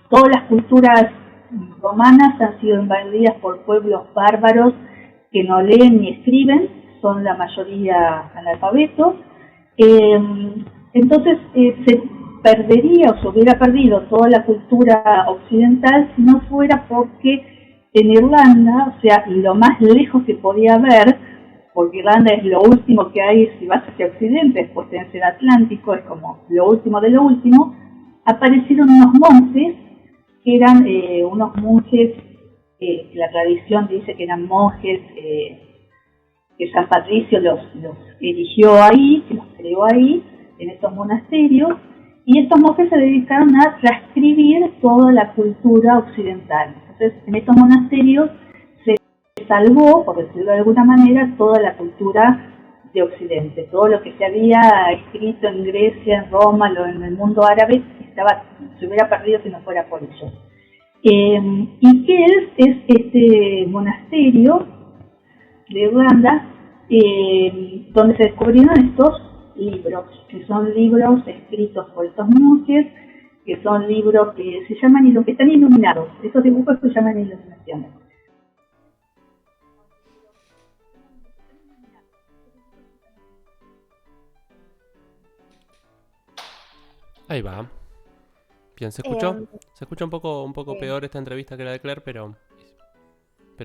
Todas las culturas romanas han sido invadidas por pueblos bárbaros que no leen ni escriben, son la mayoría analfabetos. Entonces se perdería o se hubiera perdido toda la cultura occidental si no fuera porque en Irlanda, o sea, lo más lejos que podía haber, porque Irlanda es lo último que hay si vas hacia Occidente, después tenés el Atlántico, es como lo último de lo último, aparecieron unos monjes que eran unos monjes, la tradición dice que eran monjes que San Patricio los eligió ahí, que los creó ahí, en estos monasterios, y estos monjes se dedicaron a transcribir toda la cultura occidental. Entonces, en estos monasterios salvó, por decirlo de alguna manera, toda la cultura de Occidente. Todo lo que se había escrito en Grecia, en Roma, en el mundo árabe, se hubiera perdido si no fuera por ellos. Y Kells es este monasterio de Irlanda donde se descubrieron estos libros, que son libros escritos por estos monjes, que son libros que se llaman, que están iluminados. Esos dibujos se llaman iluminaciones. Ahí va. Bien, ¿se escuchó? Se escucha un poco peor esta entrevista que la de Claire, pero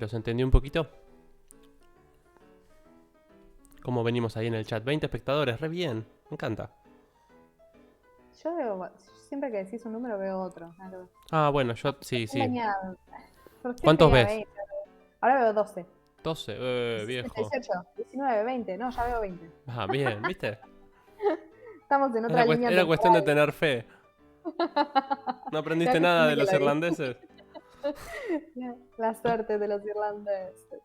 se entendió un poquito. ¿Cómo venimos ahí en el chat? 20 espectadores, re bien, me encanta. Yo veo, siempre que decís un número veo otro. Ah, bueno, yo sí. ¿Cuántos ves? 20, ahora veo 12. 12, viejo. 18, 19, 20, no, ya veo 20. Ah, bien, ¿viste? Estamos en otra línea. Era cuestión de tener fe. ¿No aprendiste nada de los irlandeses? La suerte de los irlandeses.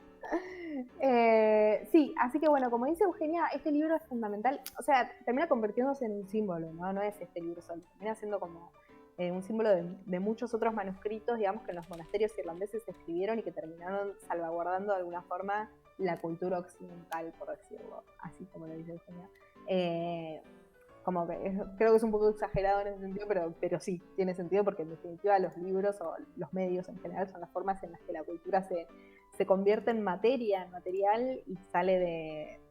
Sí, así que bueno, como dice Eugenia, este libro es fundamental. O sea, termina convirtiéndose en un símbolo, ¿no? No es este libro solo. Termina siendo como un símbolo de muchos otros manuscritos, digamos, que en los monasterios irlandeses se escribieron y que terminaron salvaguardando de alguna forma la cultura occidental, por decirlo así, como lo dice Eugenia. Como que creo que es un poco exagerado en ese sentido, pero sí, tiene sentido porque en definitiva los libros o los medios en general son las formas en las que la cultura se convierte en materia, en material, y sale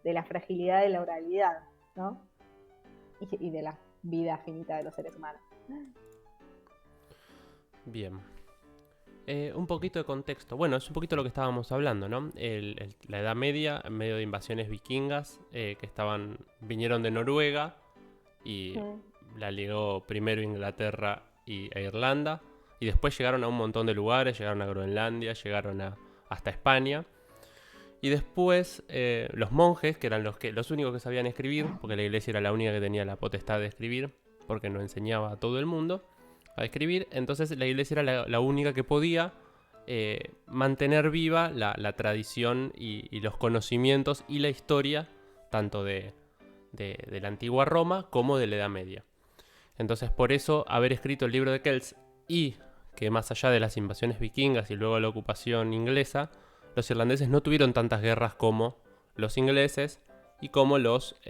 de la fragilidad de la oralidad, ¿no? Y de la vida finita de los seres humanos. Bien. Un poquito de contexto. Bueno, es un poquito lo que estábamos hablando, ¿no? La Edad Media, en medio de invasiones vikingas que vinieron de Noruega y la ligó primero Inglaterra e Irlanda, y después llegaron a un montón de lugares, llegaron a Groenlandia, llegaron hasta España, y después los monjes, que eran los únicos que sabían escribir, porque la iglesia era la única que tenía la potestad de escribir, porque no enseñaba a todo el mundo a escribir, entonces la iglesia era la única que podía mantener viva la tradición y los conocimientos y la historia, tanto de la antigua Roma como de la Edad Media. Entonces, por eso, haber escrito el libro de Kells, y que más allá de las invasiones vikingas y luego la ocupación inglesa, los irlandeses no tuvieron tantas guerras como los ingleses y como los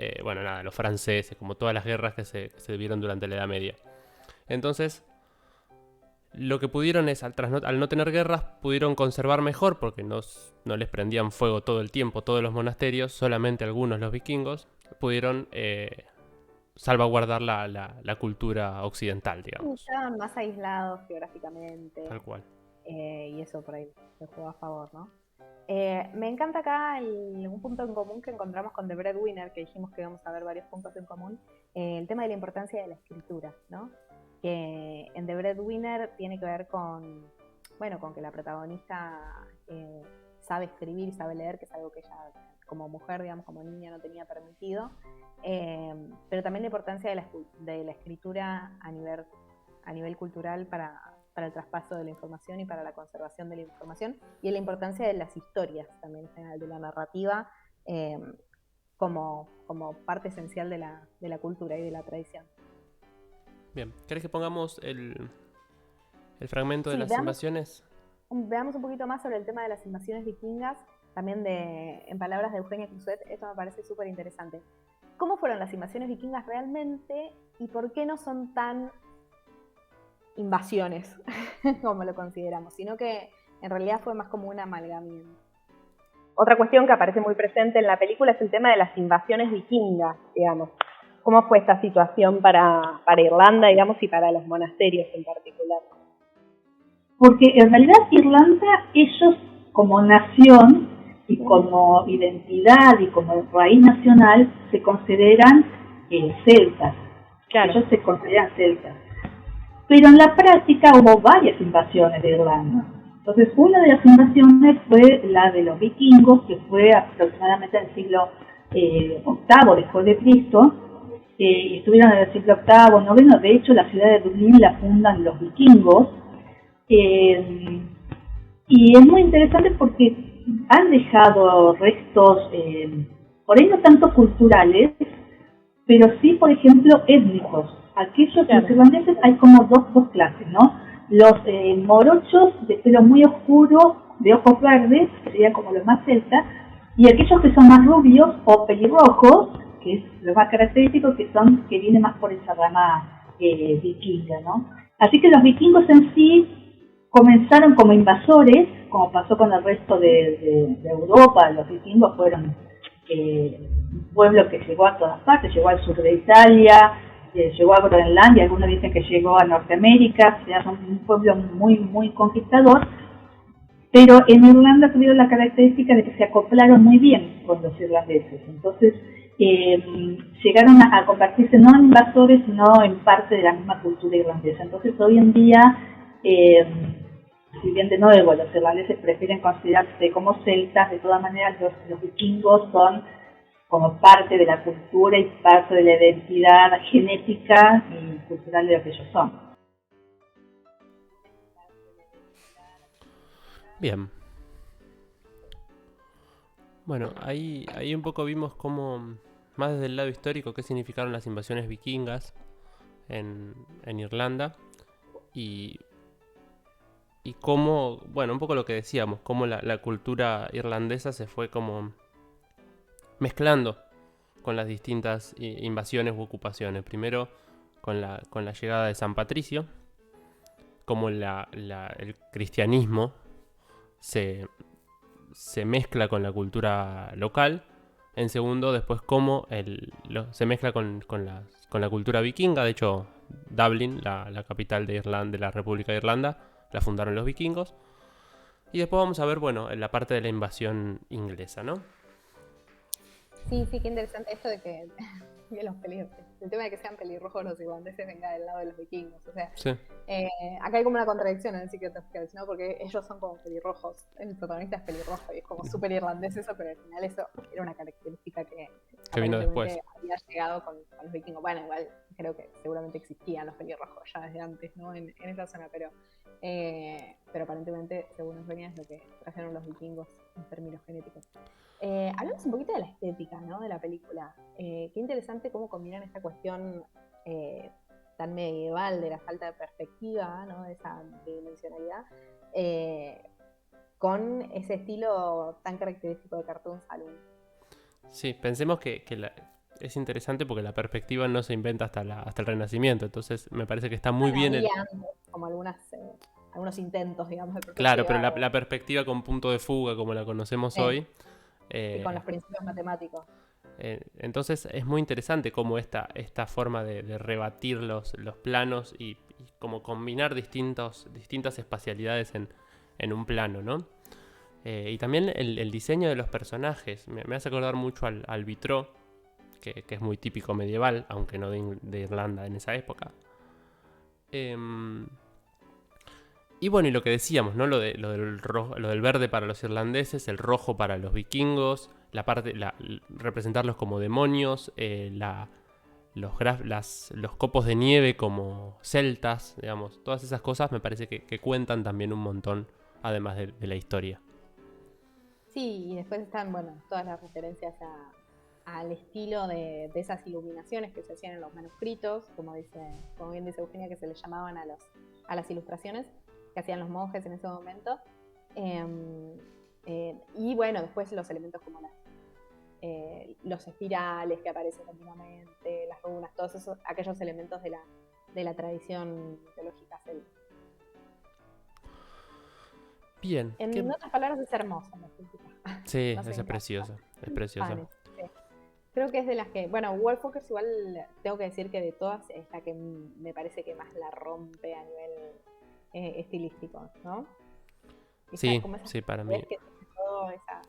franceses, como todas las guerras que se vieron durante la Edad Media. Entonces, lo que pudieron es, al no tener guerras, pudieron conservar mejor, porque no les prendían fuego todo el tiempo todos los monasterios, solamente algunos, los vikingos, pudieron salvaguardar la cultura occidental, digamos. Estaban más aislados geográficamente. Tal cual. Y eso por ahí se jugó a favor, ¿no? Me encanta acá un punto en común que encontramos con The Breadwinner, que dijimos que íbamos a ver varios puntos en común, el tema de la importancia de la escritura, ¿no? Que en The Breadwinner tiene que ver con que la protagonista sabe escribir y sabe leer, que es algo que ella como mujer, digamos, como niña no tenía permitido, pero también la importancia de la escritura a nivel cultural para el traspaso de la información y para la conservación de la información, y la importancia de las historias también en general, de la narrativa como parte esencial de la cultura y de la tradición. Bien, ¿querés que pongamos el fragmento de las invasiones? Veamos un poquito más sobre el tema de las invasiones vikingas, también en palabras de Eugenia Cluzet. Esto me parece súper interesante. ¿Cómo fueron las invasiones vikingas realmente y por qué no son tan invasiones como lo consideramos, sino que en realidad fue más como un amalgamiento? Otra cuestión que aparece muy presente en la película es el tema de las invasiones vikingas, digamos. ¿Cómo fue esta situación para Irlanda, digamos, y para los monasterios en particular? Porque en realidad Irlanda, ellos como nación y como identidad y como raíz nacional se consideran celtas. Claro. Ellos se consideran celtas. Pero en la práctica hubo varias invasiones de Irlanda. Entonces, una de las invasiones fue la de los vikingos, que fue aproximadamente en el siglo VIII después de Cristo, y estuvieron en el siglo VIII, IX. De hecho, la ciudad de Dublín la fundan los vikingos. Y es muy interesante porque han dejado restos, por ahí no tanto culturales, pero sí, por ejemplo, étnicos. Aquellos, los irlandeses, hay como dos clases, ¿no? Los morochos de pelo muy oscuro, de ojos verdes, que serían como los más celtas, y aquellos que son más rubios o pelirrojos, que es lo más característico, que viene más por esa rama vikinga, ¿no? Así que los vikingos en sí comenzaron como invasores, como pasó con el resto de Europa. Los vikingos fueron un pueblo que llegó a todas partes, llegó al sur de Italia, llegó a Groenlandia, algunos dicen que llegó a Norteamérica, o sea, son un pueblo muy, muy conquistador, pero en Irlanda tuvieron la característica de que se acoplaron muy bien con los irlandeses, entonces llegaron a convertirse no en invasores, sino en parte de la misma cultura irlandesa. Entonces hoy en día, si bien de nuevo los irlandeses prefieren considerarse como celtas, de todas maneras los vikingos son como parte de la cultura y parte de la identidad genética y cultural de lo que ellos son. Bien. Bueno, ahí un poco vimos cómo, más desde el lado histórico, qué significaron las invasiones vikingas en Irlanda y cómo, bueno, un poco lo que decíamos, cómo la cultura irlandesa se fue como mezclando con las distintas invasiones u ocupaciones. Primero con la llegada de San Patricio, cómo el cristianismo se mezcla con la cultura local. En segundo, después cómo se mezcla con la cultura vikinga. De hecho, Dublin, la capital de Irlanda, de la República de Irlanda, la fundaron los vikingos. Y después vamos a ver, bueno, la parte de la invasión inglesa, ¿no? Sí, qué interesante esto de que los el tema de que sean pelirrojos los irlandeses venga del lado de los vikingos. O sea, sí. Acá hay como una contradicción en el Secret of Kells, ¿no? Porque ellos son como pelirrojos, el protagonista es pelirrojo y es como súper irlandés eso, pero al final eso era una característica que vino después. Había llegado con los vikingos. Bueno, igual creo que seguramente existían los pelirrojos ya desde antes, ¿no? En esa zona, pero aparentemente, según nos venía, es lo que trajeron los vikingos en términos genéticos. Hablamos un poquito de la estética, ¿no? De la película. Qué interesante cómo combinan esta cuestión tan medieval de la falta de perspectiva, ¿no? De esa bidimensionalidad, con ese estilo tan característico de Cartoon Saloon. Sí, pensemos que es interesante porque la perspectiva no se inventa hasta el Renacimiento, entonces me parece que está muy bien como algunos intentos, digamos, de perspectiva. Claro, pero la perspectiva con punto de fuga, como la conocemos hoy. Y con los principios matemáticos. Entonces es muy interesante cómo esta forma de rebatir los planos y como combinar distintas espacialidades en un plano, ¿no? Y también el diseño de los personajes. Me hace acordar mucho al vitró, que es muy típico medieval, aunque no de Irlanda en esa época. Y bueno, y lo que decíamos, ¿no? Lo del verde para los irlandeses, el rojo para los vikingos, representarlos como demonios, los copos de nieve como celtas, digamos, todas esas cosas me parece que cuentan también un montón, además de la historia. Sí, y después están, bueno, todas las referencias al estilo de esas iluminaciones que se hacían en los manuscritos, como bien dice Eugenia, que se les llamaban a las ilustraciones que hacían los monjes en ese momento. Y bueno, después los elementos como los espirales que aparecen continuamente, las runas, todos aquellos elementos de la tradición mitológica celta. Bien. En otras palabras, es hermosa la estética. Sí, es preciosa. Es preciosa. Sí. Creo que es de las que, bueno, Wolfwalkers igual tengo que decir que de todas es la que me parece que más la rompe a nivel estilístico, ¿no? Sí, para mí.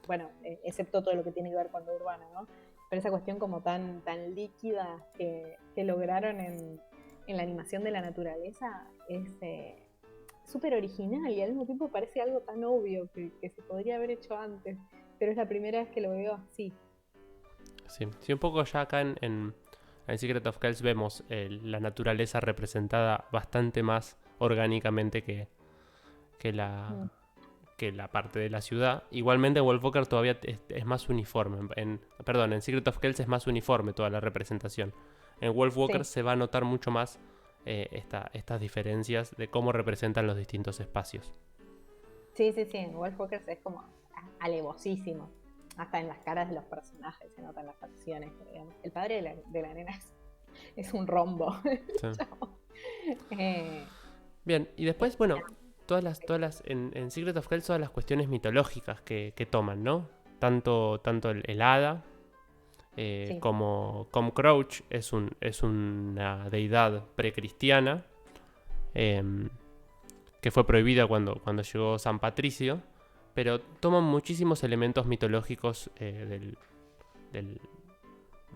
Bueno, excepto todo lo que tiene que ver con lo urbano, ¿no? Pero esa cuestión como tan líquida que lograron en la animación de la naturaleza es súper original y al mismo tiempo parece algo tan obvio que se podría haber hecho antes, pero es la primera vez que lo veo así. Sí, un poco ya acá en Secret of Kells vemos la naturaleza representada bastante más orgánicamente que que la parte de la ciudad. Igualmente en Wolfwalker todavía es más uniforme. En Secret of Kells es más uniforme toda la representación. En Wolfwalker se va a notar mucho más estas diferencias de cómo representan los distintos espacios. Sí, en Wolfwalker es como alevosísimo. Hasta en las caras de los personajes se notan las facciones. Digamos. El padre de la nena es un rombo. Sí. eh, Bien, y después, bueno, todas las en Secret of Kells, todas las cuestiones mitológicas que toman, ¿no? Tanto el hada como Crouch es una deidad precristiana que fue prohibida cuando llegó San Patricio, pero toman muchísimos elementos mitológicos de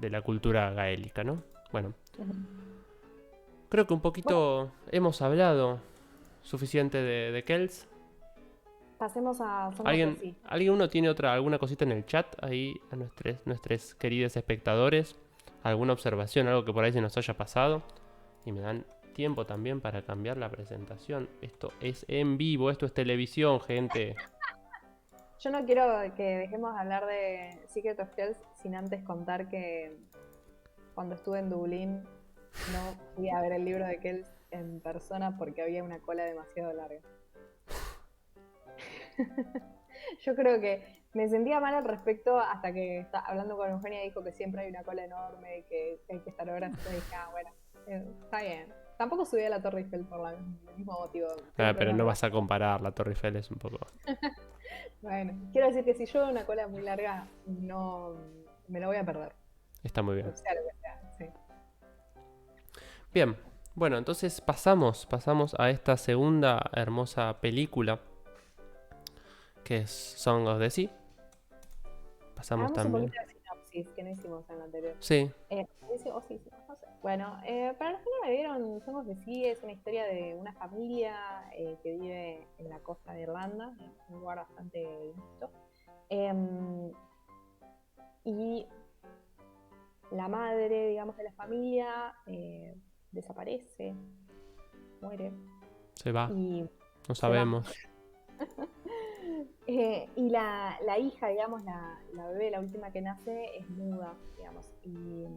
la cultura gaélica, ¿no? Bueno, creo que un poquito hemos hablado suficiente de Kells. Pasemos a Song of the Sea. ¿Alguien tiene alguna cosita en el chat ahí a nuestros queridos espectadores? ¿Alguna observación, algo que por ahí se nos haya pasado? Y me dan tiempo también para cambiar la presentación. Esto es en vivo, esto es televisión, gente. Yo no quiero que dejemos de hablar de Secret of Kells sin antes contar que cuando estuve en Dublín no fui a ver el libro de Kells en persona porque había una cola demasiado larga. Yo creo que me sentía mal al respecto hasta que hablando con Eugenia dijo que siempre hay una cola enorme y que hay que estar horas. Entonces dije, bueno, está bien. Tampoco subí a la Torre Eiffel por el mismo motivo. Pero no vas a comparar, la Torre Eiffel es un poco... Bueno, quiero decir que si yo veo una cola muy larga, no me lo voy a perder. Está muy bien. O sea, lo que sea, sí. Bien, bueno, entonces pasamos a esta segunda hermosa película que es Song of the Sea. Pasamos también. Un poquito de sinopsis que no hicimos en la anterior. Sí. No sé. Bueno, para los que no la vieron, Song of the Sea es una historia de una familia que vive en la costa de Irlanda, en un lugar bastante bonito. Y la madre, digamos, de la familia desaparece, muere. Se va. Y no sabemos. Y la hija, digamos, la bebé, la última que nace, es muda, digamos. Y...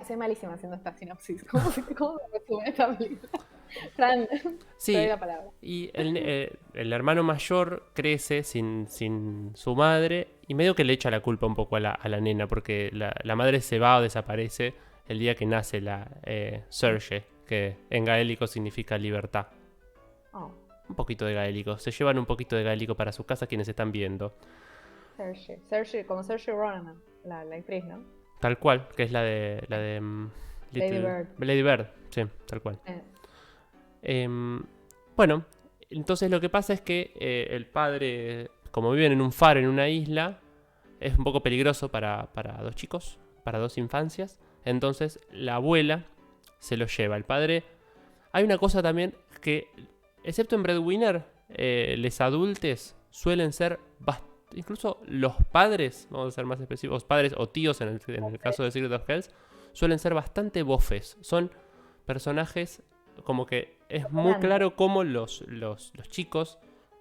soy malísima haciendo esta sinopsis. ¿Cómo se resume esta película? Fran, sí, te doy la palabra. Y el hermano mayor crece sin su madre y medio que le echa la culpa un poco a la nena, porque la madre se va o desaparece el día que nace la Serge, que en gaélico significa libertad. Oh. Un poquito de gaélico. Se llevan un poquito de gaélico para su casa quienes están viendo. Serge, como Saoirse Ronan, la actriz, ¿no? Tal cual, que es la de Lady Bird, sí, tal cual. Bueno, entonces lo que pasa es que el padre, como viven en un faro en una isla, es un poco peligroso para dos chicos, para dos infancias. Entonces la abuela se lo lleva. El padre... Hay una cosa también que, excepto en Breadwinner, les adultes suelen ser incluso los padres, vamos a ser más específicos, padres o tíos en el caso de Secret of Kells, suelen ser bastante bofes. Son personajes como que es muy claro cómo los chicos,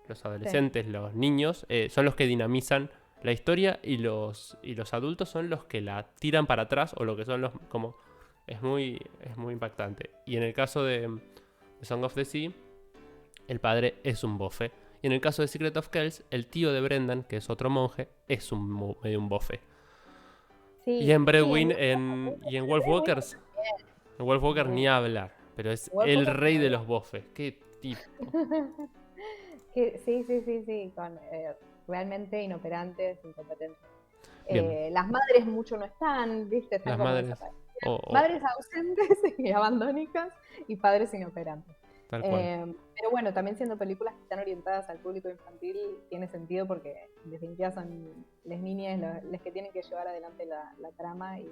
los adolescentes, los niños, son los que dinamizan la historia y los adultos son los que la tiran para atrás o lo que son los... como es muy impactante. Y en el caso de Song of the Sea, el padre es un bofe. Y en el caso de Secret of Kells, el tío de Brendan, que es otro monje, es medio un bofe. Sí, y en Breadwinner y en Wolfwalkers, en Wolfwalker ni hablar, pero es el rey de los bofes. Qué tipo. Sí, con realmente inoperantes, incompetentes. Las madres mucho no están, ¿viste? Están las madres ausentes y abandónicas y padres inoperantes. Tal cual. Pero bueno, también siendo películas que están orientadas al público infantil, tiene sentido porque en definitiva son las niñas las que tienen que llevar adelante la trama y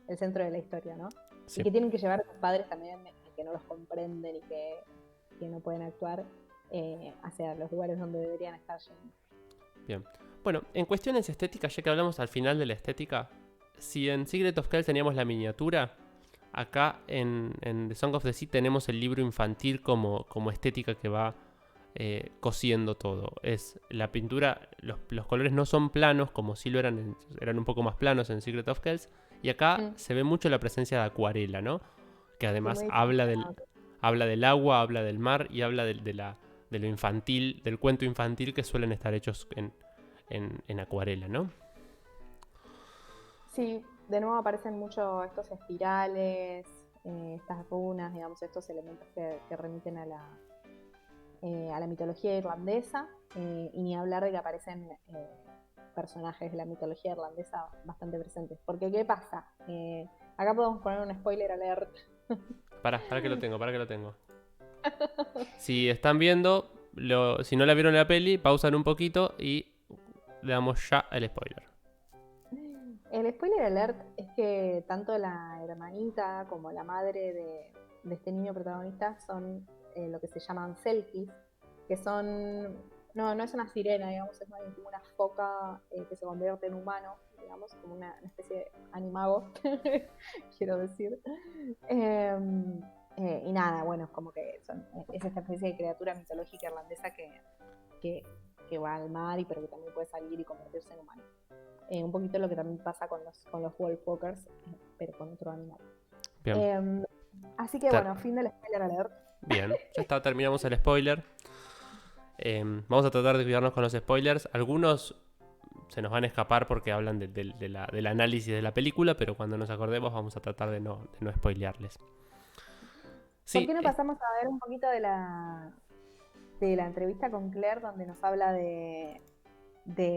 el centro de la historia, ¿no? Sí. Y que tienen que llevar a sus padres también, que no los comprenden y que no pueden actuar hacia los lugares donde deberían estar yendo. Bien. Bueno, en cuestiones estéticas, ya que hablamos al final de la estética, si en Secret of Kells teníamos la miniatura, acá en The Song of the Sea tenemos el libro infantil como estética que va cosiendo todo. Es la pintura, los colores no son planos como si lo eran, eran un poco más planos en Secret of Kells, y acá se ve mucho la presencia de acuarela, ¿no? Que además habla del agua, habla del mar y habla de lo infantil, del cuento infantil que suelen estar hechos en acuarela, ¿no? Sí, de nuevo aparecen mucho estos espirales, estas runas, digamos, estos elementos que remiten a la mitología irlandesa, y ni hablar de que aparecen personajes de la mitología irlandesa bastante presentes. Porque, ¿qué pasa? Acá podemos poner un spoiler alert. Para que lo tengo. Si están viendo, si no la vieron la peli, pausan un poquito y le damos ya el spoiler. El spoiler alert es que tanto la hermanita como la madre de este niño protagonista son lo que se llaman selkies, que son... No es una sirena, digamos, es más bien como una foca que se convierte en humano, digamos, como una especie de animago, quiero decir. Y nada, bueno, como que es esta especie de criatura mitológica irlandesa que va al mar, pero que también puede salir y convertirse en humano. Un poquito lo que también pasa con los Wolfwalkers, pero con otro animal. Bien. Así que bueno, fin del spoiler alert. Bien, ya está, terminamos el spoiler. Vamos a tratar de cuidarnos con los spoilers. Algunos se nos van a escapar porque hablan del análisis de la película, pero cuando nos acordemos vamos a tratar de no spoilearles. Sí, ¿por qué no pasamos a ver un poquito de la entrevista con Claire, donde nos habla de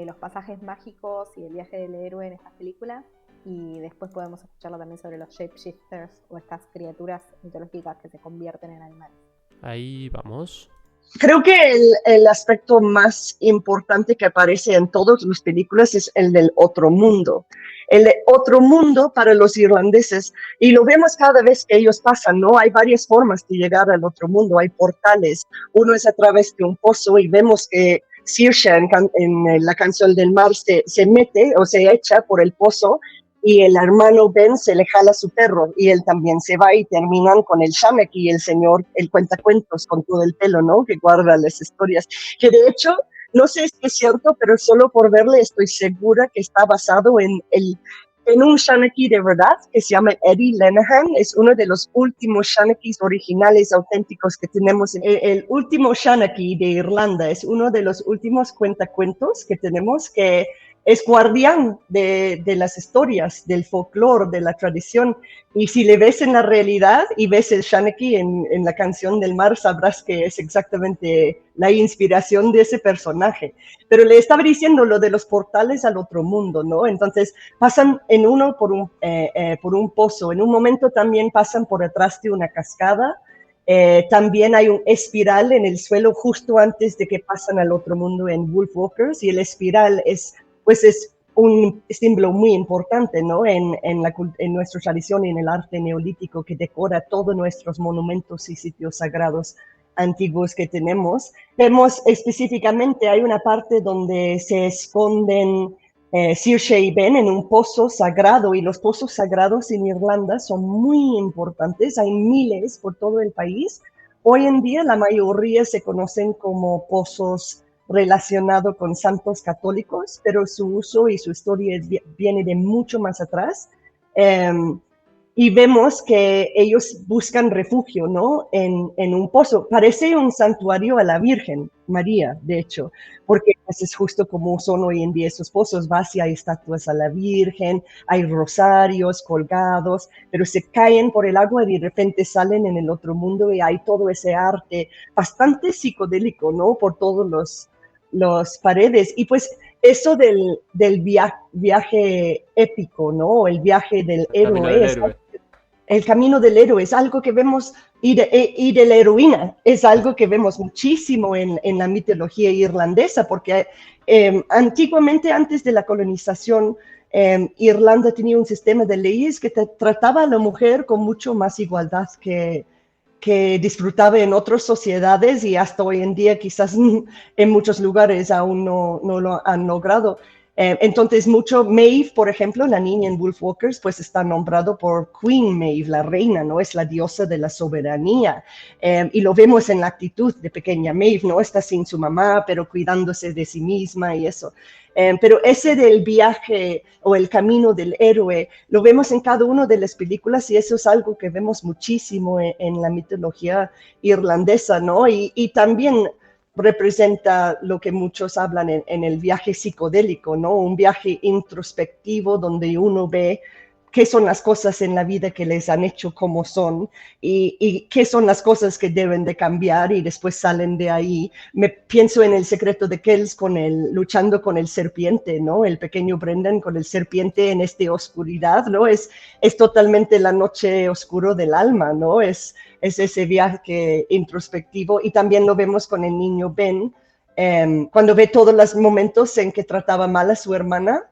los pasajes mágicos y el viaje del héroe en estas películas? Y después podemos escucharlo también sobre los shapeshifters, o estas criaturas mitológicas que se convierten en animales. Ahí vamos. Creo que el aspecto más importante que aparece en todas las películas es el del otro mundo. El de otro mundo para los irlandeses, y lo vemos cada vez que ellos pasan, ¿no? Hay varias formas de llegar al otro mundo, hay portales. Uno es a través de un pozo, y vemos que Saoirse en la canción del mar se mete o se echa por el pozo, y el hermano Ben se le jala su perro, y él también se va, y terminan con el Shamek y el señor, el cuentacuentos con todo el pelo, ¿no? Que guarda las historias. Que de hecho, no sé si es cierto, pero solo por verle estoy segura que está basado en un Shanachie de verdad, que se llama Eddie Lenihan. Es uno de los últimos Shanachies originales, auténticos que tenemos. El último Shanachie de Irlanda es uno de los últimos cuentacuentos que tenemos, que es guardián de las historias, del folclore, de la tradición. Y si le ves en la realidad y ves el Shanachie en la canción del mar, sabrás que es exactamente la inspiración de ese personaje. Pero le estaba diciendo lo de los portales al otro mundo, ¿no? Entonces pasan en uno por un pozo, en un momento también pasan por detrás de una cascada. También hay un espiral en el suelo justo antes de que pasan al otro mundo en Wolfwalkers, y el espiral es un símbolo muy importante, ¿no? en nuestra tradición y en el arte neolítico, que decora todos nuestros monumentos y sitios sagrados antiguos que tenemos. Vemos específicamente, hay una parte donde se esconden Saoirse y Ben en un pozo sagrado, y los pozos sagrados en Irlanda son muy importantes, hay miles por todo el país. Hoy en día la mayoría se conocen como pozos relacionado con santos católicos, pero su uso y su historia viene de mucho más atrás. Y vemos que ellos buscan refugio, ¿no? En un pozo. Parece un santuario a la Virgen María, de hecho, porque pues, es justo como son hoy en día esos pozos. Vas y hay estatuas a la Virgen, hay rosarios colgados, pero se caen por el agua y de repente salen en el otro mundo, y hay todo ese arte bastante psicodélico, ¿no? Por todos los paredes. Y pues eso del viaje épico, ¿no? El viaje del héroe. El camino del héroe es algo que vemos, y de la heroína es algo que vemos muchísimo en la mitología irlandesa, porque antiguamente, antes de la colonización, Irlanda tenía un sistema de leyes que trataba a la mujer con mucho más igualdad que disfrutaba en otras sociedades, y hasta hoy en día quizás en muchos lugares aún no lo han logrado. Entonces, mucho Maeve, por ejemplo, la niña en Wolfwalkers, pues está nombrado por Queen Maeve, la reina, ¿no? Es la diosa de la soberanía. Y lo vemos en la actitud de pequeña Maeve, ¿no? Está sin su mamá, pero cuidándose de sí misma y eso. Pero ese del viaje o el camino del héroe, lo vemos en cada una de las películas y eso es algo que vemos muchísimo en la mitología irlandesa, ¿no? Y también representa lo que muchos hablan en el viaje psicodélico, ¿no? Un viaje introspectivo donde uno ve qué son las cosas en la vida que les han hecho como son y qué son las cosas que deben de cambiar y después salen de ahí. Me pienso en El secreto de Kells luchando con el serpiente, ¿no? El pequeño Brendan con el serpiente en esta oscuridad, ¿no? Es totalmente la noche oscuro del alma, ¿no? Es ese viaje introspectivo y también lo vemos con el niño Ben, cuando ve todos los momentos en que trataba mal a su hermana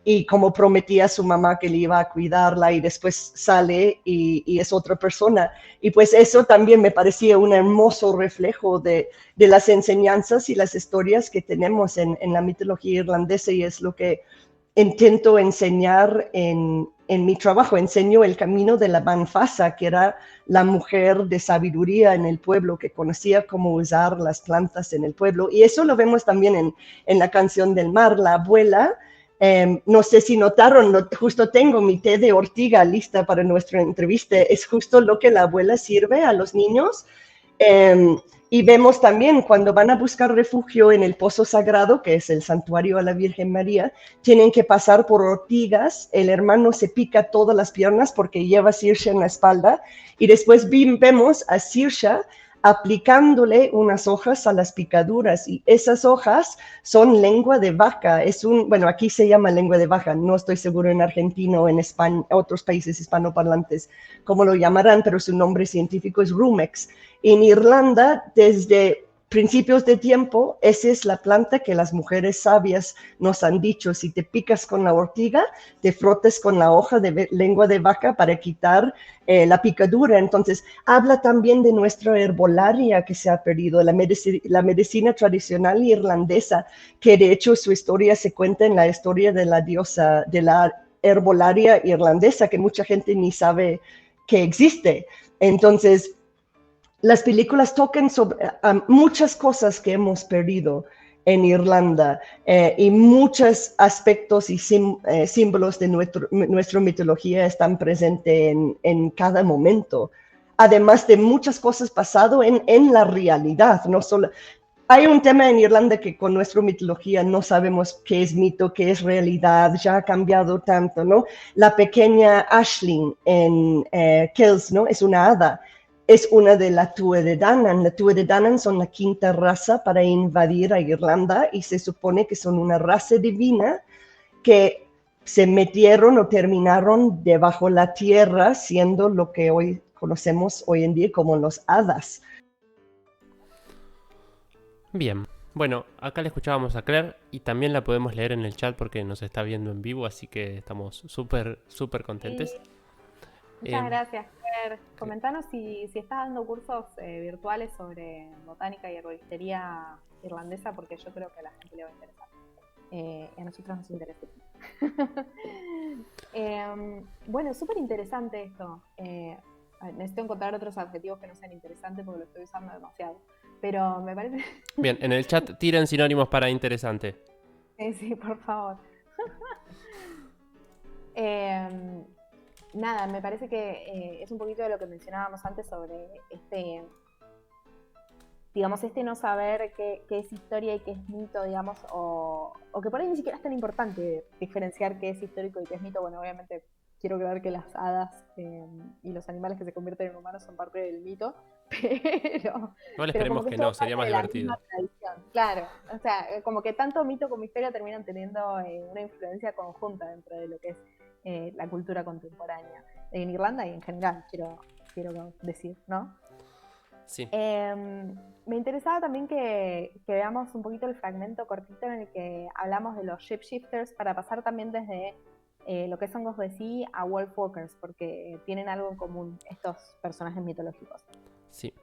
y como prometía a su mamá que le iba a cuidarla y después sale y es otra persona. Y pues eso también me parecía un hermoso reflejo de las enseñanzas y las historias que tenemos en la mitología irlandesa y es lo que intento enseñar en mi trabajo. Enseño el camino de la Banfasa, que era la mujer de sabiduría en el pueblo, que conocía cómo usar las plantas en el pueblo. Y eso lo vemos también en la canción del mar, la abuela. No sé si notaron, justo tengo mi té de ortiga lista para nuestra entrevista. Es justo lo que la abuela sirve a los niños. Y vemos también cuando van a buscar refugio en el Pozo Sagrado, que es el santuario a la Virgen María, tienen que pasar por ortigas, el hermano se pica todas las piernas porque lleva Saoirse en la espalda, y después vemos a Saoirse aplicándole unas hojas a las picaduras, y esas hojas son lengua de vaca, bueno, aquí se llama lengua de vaca, no estoy seguro en Argentina o en España, otros países hispanoparlantes, cómo lo llamarán, pero su nombre científico es Rumex. En Irlanda, desde principios de tiempo, esa es la planta que las mujeres sabias nos han dicho. Si te picas con la ortiga, te frotes con la hoja de lengua de vaca para quitar la picadura. Entonces, habla también de nuestra herbolaria que se ha perdido, la medicina tradicional irlandesa, que de hecho su historia se cuenta en la historia de la diosa, de la herbolaria irlandesa, que mucha gente ni sabe que existe. Entonces, las películas tocan sobre muchas cosas que hemos perdido en Irlanda y muchos aspectos y símbolos de nuestra mitología están presentes en cada momento. Además de muchas cosas pasado en la realidad, no solo. Hay un tema en Irlanda que con nuestra mitología no sabemos qué es mito, qué es realidad, ya ha cambiado tanto, ¿no? La pequeña Aisling en Kells, ¿no? Es una hada. Es una de la Tuatha De Danann. La Tuatha De Danann son la quinta raza para invadir a Irlanda y se supone que son una raza divina que se metieron o terminaron debajo de la tierra siendo lo que hoy conocemos hoy en día como los hadas. Bien, bueno, acá le escuchábamos a Claire y también la podemos leer en el chat porque nos está viendo en vivo, así que estamos súper contentes. Sí. Muchas gracias, Claire. Comentanos si estás dando cursos virtuales sobre botánica y herboristería irlandesa, porque yo creo que a la gente le va a interesar. Y a nosotros nos interesa. Bueno, súper interesante esto. Necesito encontrar otros adjetivos que no sean interesantes porque lo estoy usando demasiado. Pero me parece... Bien, en el chat tiren sinónimos para interesante. Sí, por favor. Nada, me parece que es un poquito de lo que mencionábamos antes sobre digamos, no saber qué es historia y qué es mito, digamos, o que por ahí ni siquiera es tan importante diferenciar qué es histórico y qué es mito. Bueno, obviamente quiero creer que las hadas y los animales que se convierten en humanos son parte del mito, pero... Igual esperemos que no, sería más divertido. Claro, o sea, como que tanto mito como historia terminan teniendo una influencia conjunta dentro de lo que es la cultura contemporánea en Irlanda y en general, quiero decir, ¿no? Sí. Me interesaba también que veamos un poquito el fragmento cortito en el que hablamos de los shapeshifters para pasar también desde lo que son Song of the Sea a Wolfwalkers, porque tienen algo en común estos personajes mitológicos. Sí.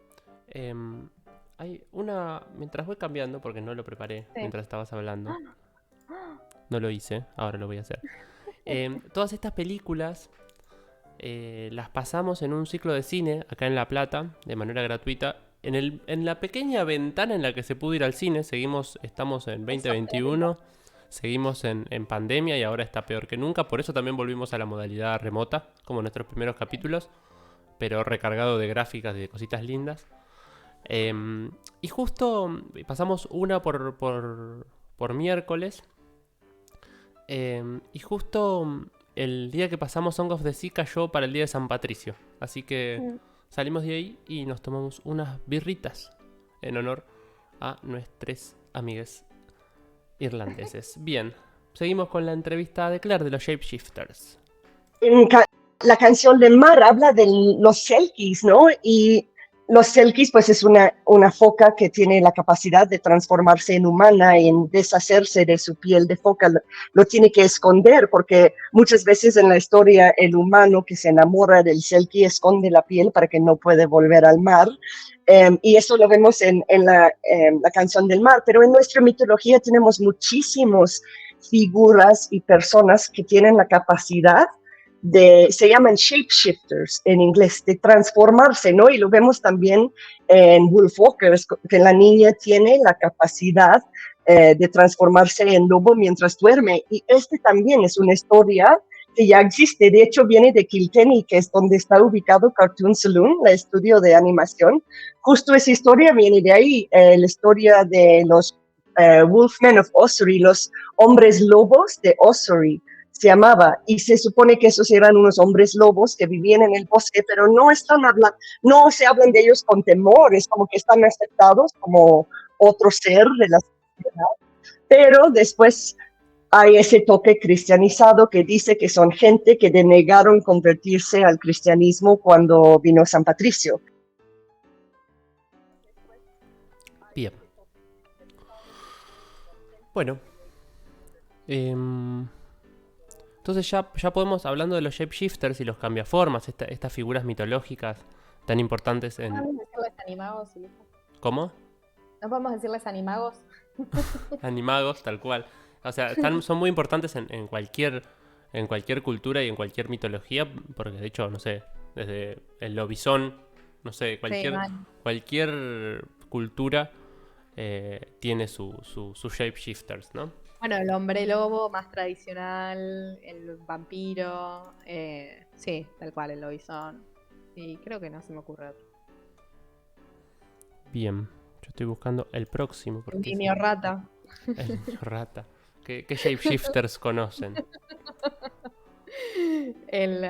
Hay una... Mientras voy cambiando, porque no lo preparé mientras estabas hablando. no lo hice, ahora lo voy a hacer. Todas estas películas las pasamos en un ciclo de cine acá en La Plata, de manera gratuita. En la pequeña ventana en la que se pudo ir al cine, estamos en 2021, seguimos en pandemia y ahora está peor que nunca. Por eso también volvimos a la modalidad remota, como en nuestros primeros capítulos, pero recargado de gráficas y de cositas lindas. Y justo pasamos una por miércoles. Y justo el día que pasamos Song of the Sea cayó para el día de San Patricio. Así que salimos de ahí y nos tomamos unas birritas en honor a nuestros amigues irlandeses. Bien, seguimos con la entrevista de Claire de los Shapeshifters. La canción de Mar habla de los selkies, ¿no? Y los selkies, pues es una foca que tiene la capacidad de transformarse en humana y en deshacerse de su piel de foca. Lo tiene que esconder porque muchas veces en la historia el humano que se enamora del selkie esconde la piel para que no puede volver al mar. Y eso lo vemos en la canción del Mar. Pero en nuestra mitología tenemos muchísimas figuras y personas que tienen la capacidad se llaman shapeshifters en inglés, de transformarse, ¿no? Y lo vemos también en Wolfwalkers, que la niña tiene la capacidad de transformarse en lobo mientras duerme. Y también es una historia que ya existe. De hecho, viene de Kilkenny, que es donde está ubicado Cartoon Saloon, el estudio de animación. Justo esa historia viene de ahí, la historia de los Wolfmen of Ossory, los hombres lobos de Ossory se llamaba, y se supone que esos eran unos hombres lobos que vivían en el bosque, pero no se hablan de ellos con temor, es como que están aceptados como otro ser de la sociedad, pero después hay ese toque cristianizado que dice que son gente que denegaron convertirse al cristianismo cuando vino San Patricio. Bien. Bueno. Entonces ya podemos, hablando de los shapeshifters y los cambiaformas, estas figuras mitológicas tan importantes en... ¿No podemos decirles animagos? ¿Cómo? ¿No podemos decirles animagos? Animagos, tal cual. O sea, son muy importantes en cualquier cultura y en cualquier mitología, porque de hecho, no sé, desde el lobizón, no sé, cualquier cultura tiene sus shapeshifters, ¿no? Bueno, el hombre lobo más tradicional, el vampiro, sí, tal cual, el lobizón. Y creo que no se me ocurre otro. Bien, yo estoy buscando el próximo. El niño rata. El niño rata. ¿Qué shapeshifters conocen? El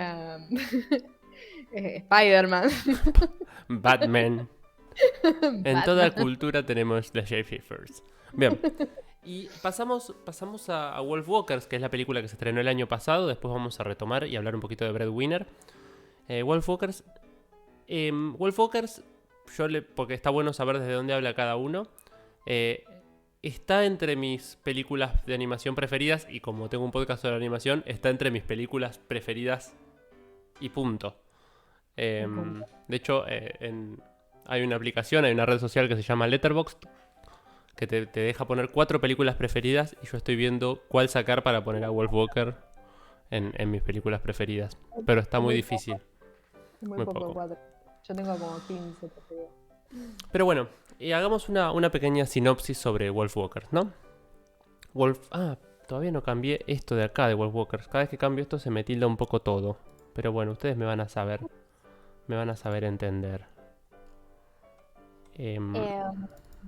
Spider-Man. Batman. En toda cultura tenemos los shapeshifters. Bien. Y pasamos a Wolfwalkers, que es la película que se estrenó el año pasado. Después vamos a retomar y hablar un poquito de Breadwinner. Wolfwalkers, porque está bueno saber desde dónde habla cada uno. Está entre mis películas de animación preferidas. Y como tengo un podcast sobre animación, está entre mis películas preferidas y punto. De hecho, hay una aplicación, hay una red social que se llama Letterboxd, que te deja poner 4 películas preferidas y yo estoy viendo cuál sacar para poner a Wolfwalker en mis películas preferidas. Pero está muy difícil. Muy poco 4. Yo tengo como 15 preferidas. Pero bueno, hagamos una pequeña sinopsis sobre Wolfwalker, ¿no? Todavía no cambié esto de acá de Wolfwalkers. Cada vez que cambio esto se me tilda un poco todo. Pero bueno, ustedes me van a saber entender.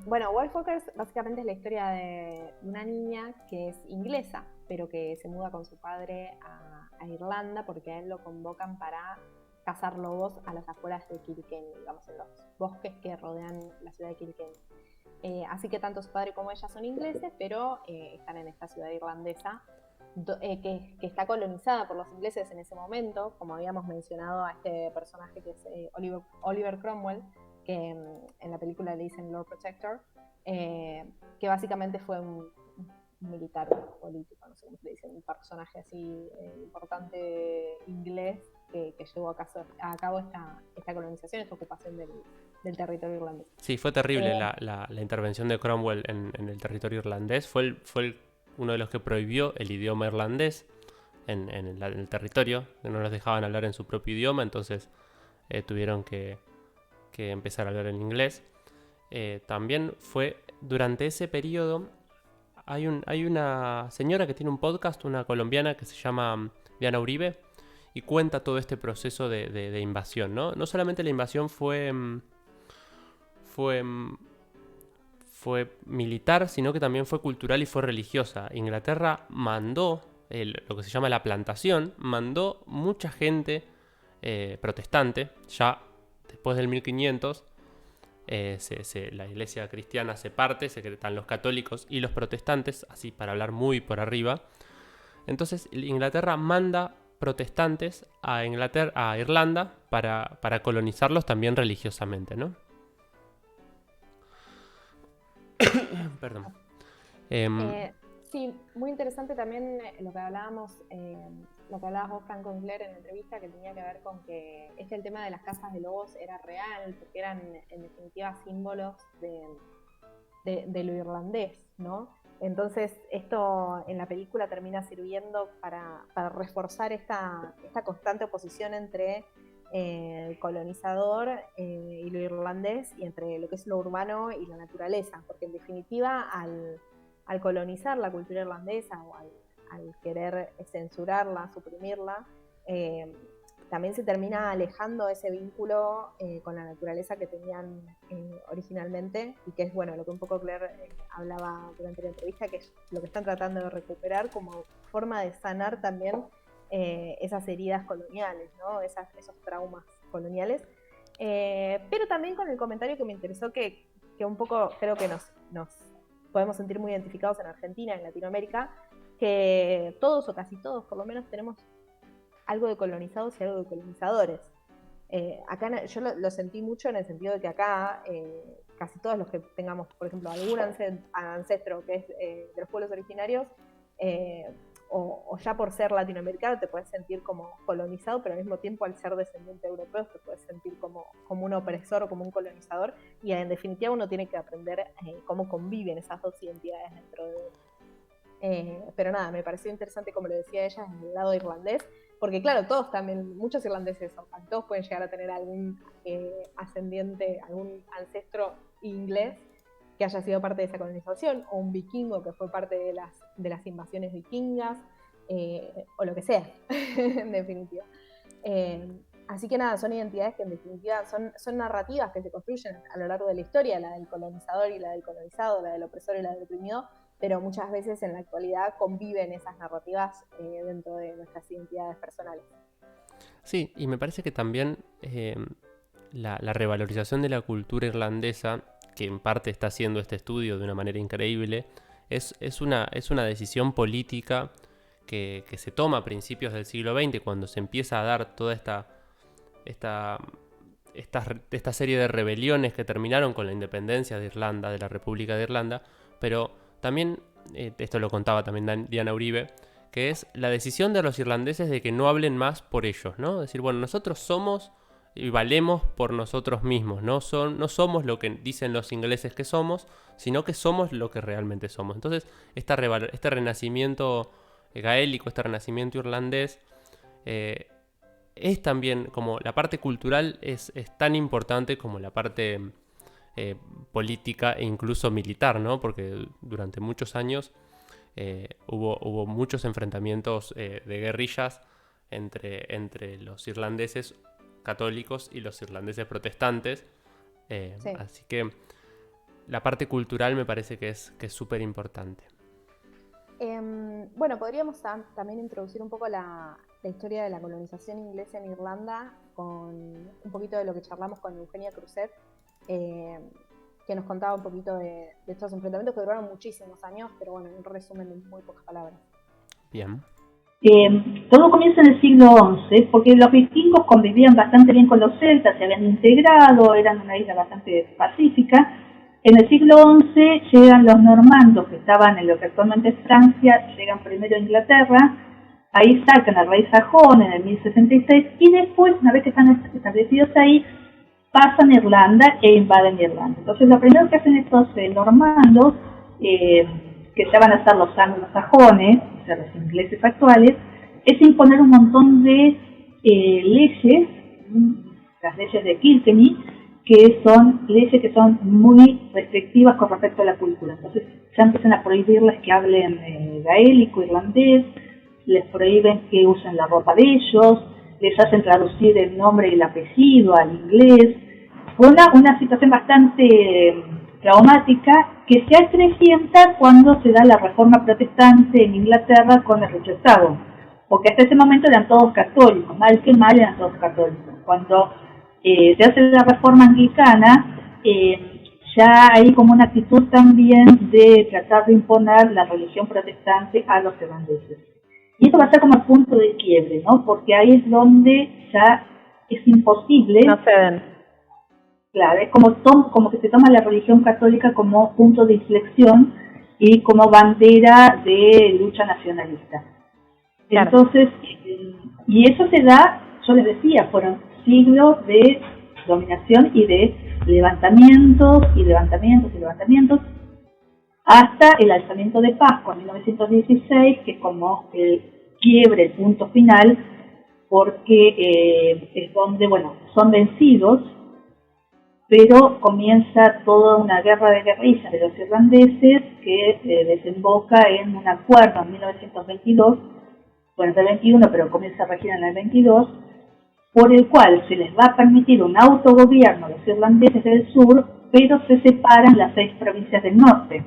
Bueno, Wolfwalkers básicamente es la historia de una niña que es inglesa, pero que se muda con su padre a Irlanda porque a él lo convocan para cazar lobos a las afueras de Kilkenny, digamos, en los bosques que rodean la ciudad de Kilkenny. Así que tanto su padre como ella son ingleses, pero están en esta ciudad irlandesa que está colonizada por los ingleses en ese momento, como habíamos mencionado a este personaje que es Oliver Cromwell, que en la película le dicen Lord Protector, que básicamente fue un militar político, no sé cómo se le dice, un personaje así importante inglés que llevó a cabo esta colonización, esta ocupación del territorio irlandés. Sí, fue terrible la intervención de Cromwell en el territorio irlandés. Fue el uno de los que prohibió el idioma irlandés en el territorio, que no los dejaban hablar en su propio idioma, entonces tuvieron que empezar a hablar en inglés. También fue durante ese periodo, hay una señora que tiene un podcast, una colombiana que se llama Diana Uribe, y cuenta todo este proceso de invasión, ¿no? No solamente la invasión fue militar, sino que también fue cultural y fue religiosa. Inglaterra mandó lo que se llama la plantación, mandó mucha gente protestante. Ya después del 1500 la iglesia cristiana se parte, se crean los católicos y los protestantes, así para hablar muy por arriba. Entonces Inglaterra manda protestantes a Irlanda para colonizarlos también religiosamente, ¿no? Perdón. Sí, muy interesante también lo que hablábamos, lo que hablabas vos, Franco Incler, en la entrevista, que tenía que ver con que el tema de las casas de lobos era real, porque eran en definitiva símbolos de lo irlandés, ¿no? Entonces esto en la película termina sirviendo para reforzar esta constante oposición entre el colonizador y lo irlandés, y entre lo que es lo urbano y la naturaleza, porque en definitiva al colonizar la cultura irlandesa o al querer censurarla, suprimirla, también se termina alejando ese vínculo con la naturaleza que tenían originalmente, y que es bueno lo que un poco Claire hablaba durante la entrevista, que es lo que están tratando de recuperar como forma de sanar también esas heridas coloniales, ¿no? esos traumas coloniales, pero también con el comentario que me interesó, que un poco creo que nos podemos sentir muy identificados en Argentina, en Latinoamérica, que todos o casi todos por lo menos tenemos algo de colonizados y algo de colonizadores. Acá yo lo sentí mucho en el sentido de que acá casi todos los que tengamos, por ejemplo, algún ancestro que es de los pueblos originarios, o ya por ser latinoamericano te puedes sentir como colonizado, pero al mismo tiempo al ser descendiente de europeos te puedes sentir como un opresor o como un colonizador, y en definitiva uno tiene que aprender cómo conviven esas dos identidades dentro de... pero nada, me pareció interesante, como lo decía ella, en el lado irlandés, porque claro, todos también, muchos irlandeses, todos pueden llegar a tener algún ascendiente, algún ancestro inglés que haya sido parte de esa colonización, o un vikingo que fue parte de las invasiones vikingas, o lo que sea, en definitiva. Así que nada, son identidades que en definitiva son narrativas que se construyen a lo largo de la historia, la del colonizador y la del colonizado, la del opresor y la del oprimido, pero muchas veces en la actualidad conviven esas narrativas dentro de nuestras identidades personales. Sí, y me parece que también la revalorización de la cultura irlandesa, que en parte está haciendo este estudio de una manera increíble, es una decisión política que se toma a principios del siglo XX, cuando se empieza a dar toda esta serie de rebeliones que terminaron con la independencia de Irlanda, de la República de Irlanda, pero también, esto lo contaba también Diana Uribe, que es la decisión de los irlandeses de que no hablen más por ellos, ¿no? Es decir, bueno, nosotros somos y valemos por nosotros mismos, no somos lo que dicen los ingleses que somos, sino que somos lo que realmente somos. Entonces, este renacimiento gaélico, este renacimiento irlandés, es también, como la parte cultural es tan importante como la parte política e incluso militar, ¿no? Porque durante muchos años hubo muchos enfrentamientos de guerrillas entre los irlandeses católicos y los irlandeses protestantes, sí. Así que la parte cultural me parece que es súper importante. Bueno, podríamos también introducir un poco la historia de la colonización inglesa en Irlanda con un poquito de lo que charlamos con Eugenia Cruzet, que nos contaba un poquito de estos enfrentamientos que duraron muchísimos años, pero bueno, en resumen en muy pocas palabras. Bien. Todo comienza en el siglo XI, porque los vikingos convivían bastante bien con los celtas, se habían integrado, eran una isla bastante pacífica. En el siglo XI llegan los normandos, que estaban en lo que actualmente es Francia, llegan primero a Inglaterra, ahí sacan al rey sajón en el 1066, y después, una vez que están establecidos ahí, pasan a Irlanda e invaden Irlanda. Entonces, lo primero que hacen estos normandos que ya van a ser los anglosajones, o sea, los ingleses actuales, es imponer un montón de leyes, las leyes de Kilkenny, que son leyes que son muy restrictivas con respecto a la cultura. Entonces ya empiezan a prohibirles que hablen gaélico, irlandés, les prohíben que usen la ropa de ellos, les hacen traducir el nombre y el apellido al inglés. Fue una situación bastante traumática que se acrecienta cuando se da la reforma protestante en Inglaterra con el Rechazado, porque hasta ese momento eran todos católicos, mal que mal eran todos católicos. Cuando se hace la reforma anglicana, ya hay como una actitud también de tratar de imponer la religión protestante a los irlandeses. Y esto va a ser como el punto de quiebre, ¿no? Porque ahí es donde ya es imposible. No ceden. Claro, es como que se toma la religión católica como punto de inflexión y como bandera de lucha nacionalista. Claro. Entonces, y eso se da, yo les decía, fueron siglos de dominación y de levantamientos, hasta el alzamiento de Pascua en 1916, que es como el quiebre, el punto final, porque es donde, bueno, son vencidos, pero comienza toda una guerra de guerrillas de los irlandeses que desemboca en un acuerdo en 1922, bueno, del 21, pero comienza a regir en el 22, por el cual se les va a permitir un autogobierno a los irlandeses del sur, pero se separan las 6 provincias del norte,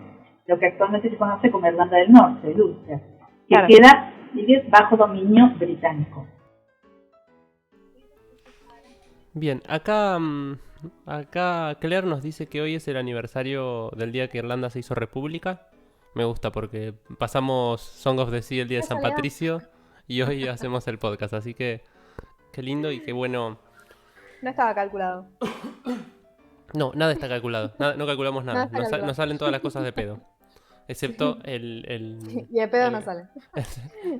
lo que actualmente se conoce como Irlanda del Norte, el Ulster, que queda bajo dominio británico. Bien, acá Claire nos dice que hoy es el aniversario del día que Irlanda se hizo república. Me gusta porque pasamos Song of the Sea el día de San Patricio y hoy hacemos el podcast, así que qué lindo y qué bueno. No estaba calculado. No, nada está calculado, no calculamos nada, nos salen todas las cosas de pedo. Excepto el y de pedo no sale.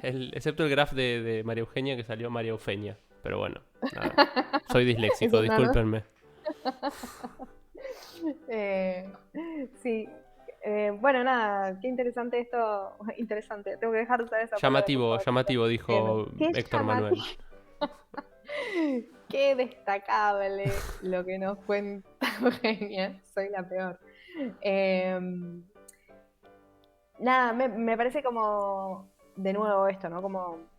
Excepto el graph de María Eugenia que salió María Eugenia. Pero bueno, nada. Soy disléxico, discúlpenme. Sí. Bueno, nada, qué interesante esto. Interesante, tengo que dejar de usar esa palabra. Llamativo, dijo Héctor Manuel. Qué destacable lo que nos cuenta Eugenia. Soy la peor. Nada, me parece como, de nuevo esto, ¿no? Como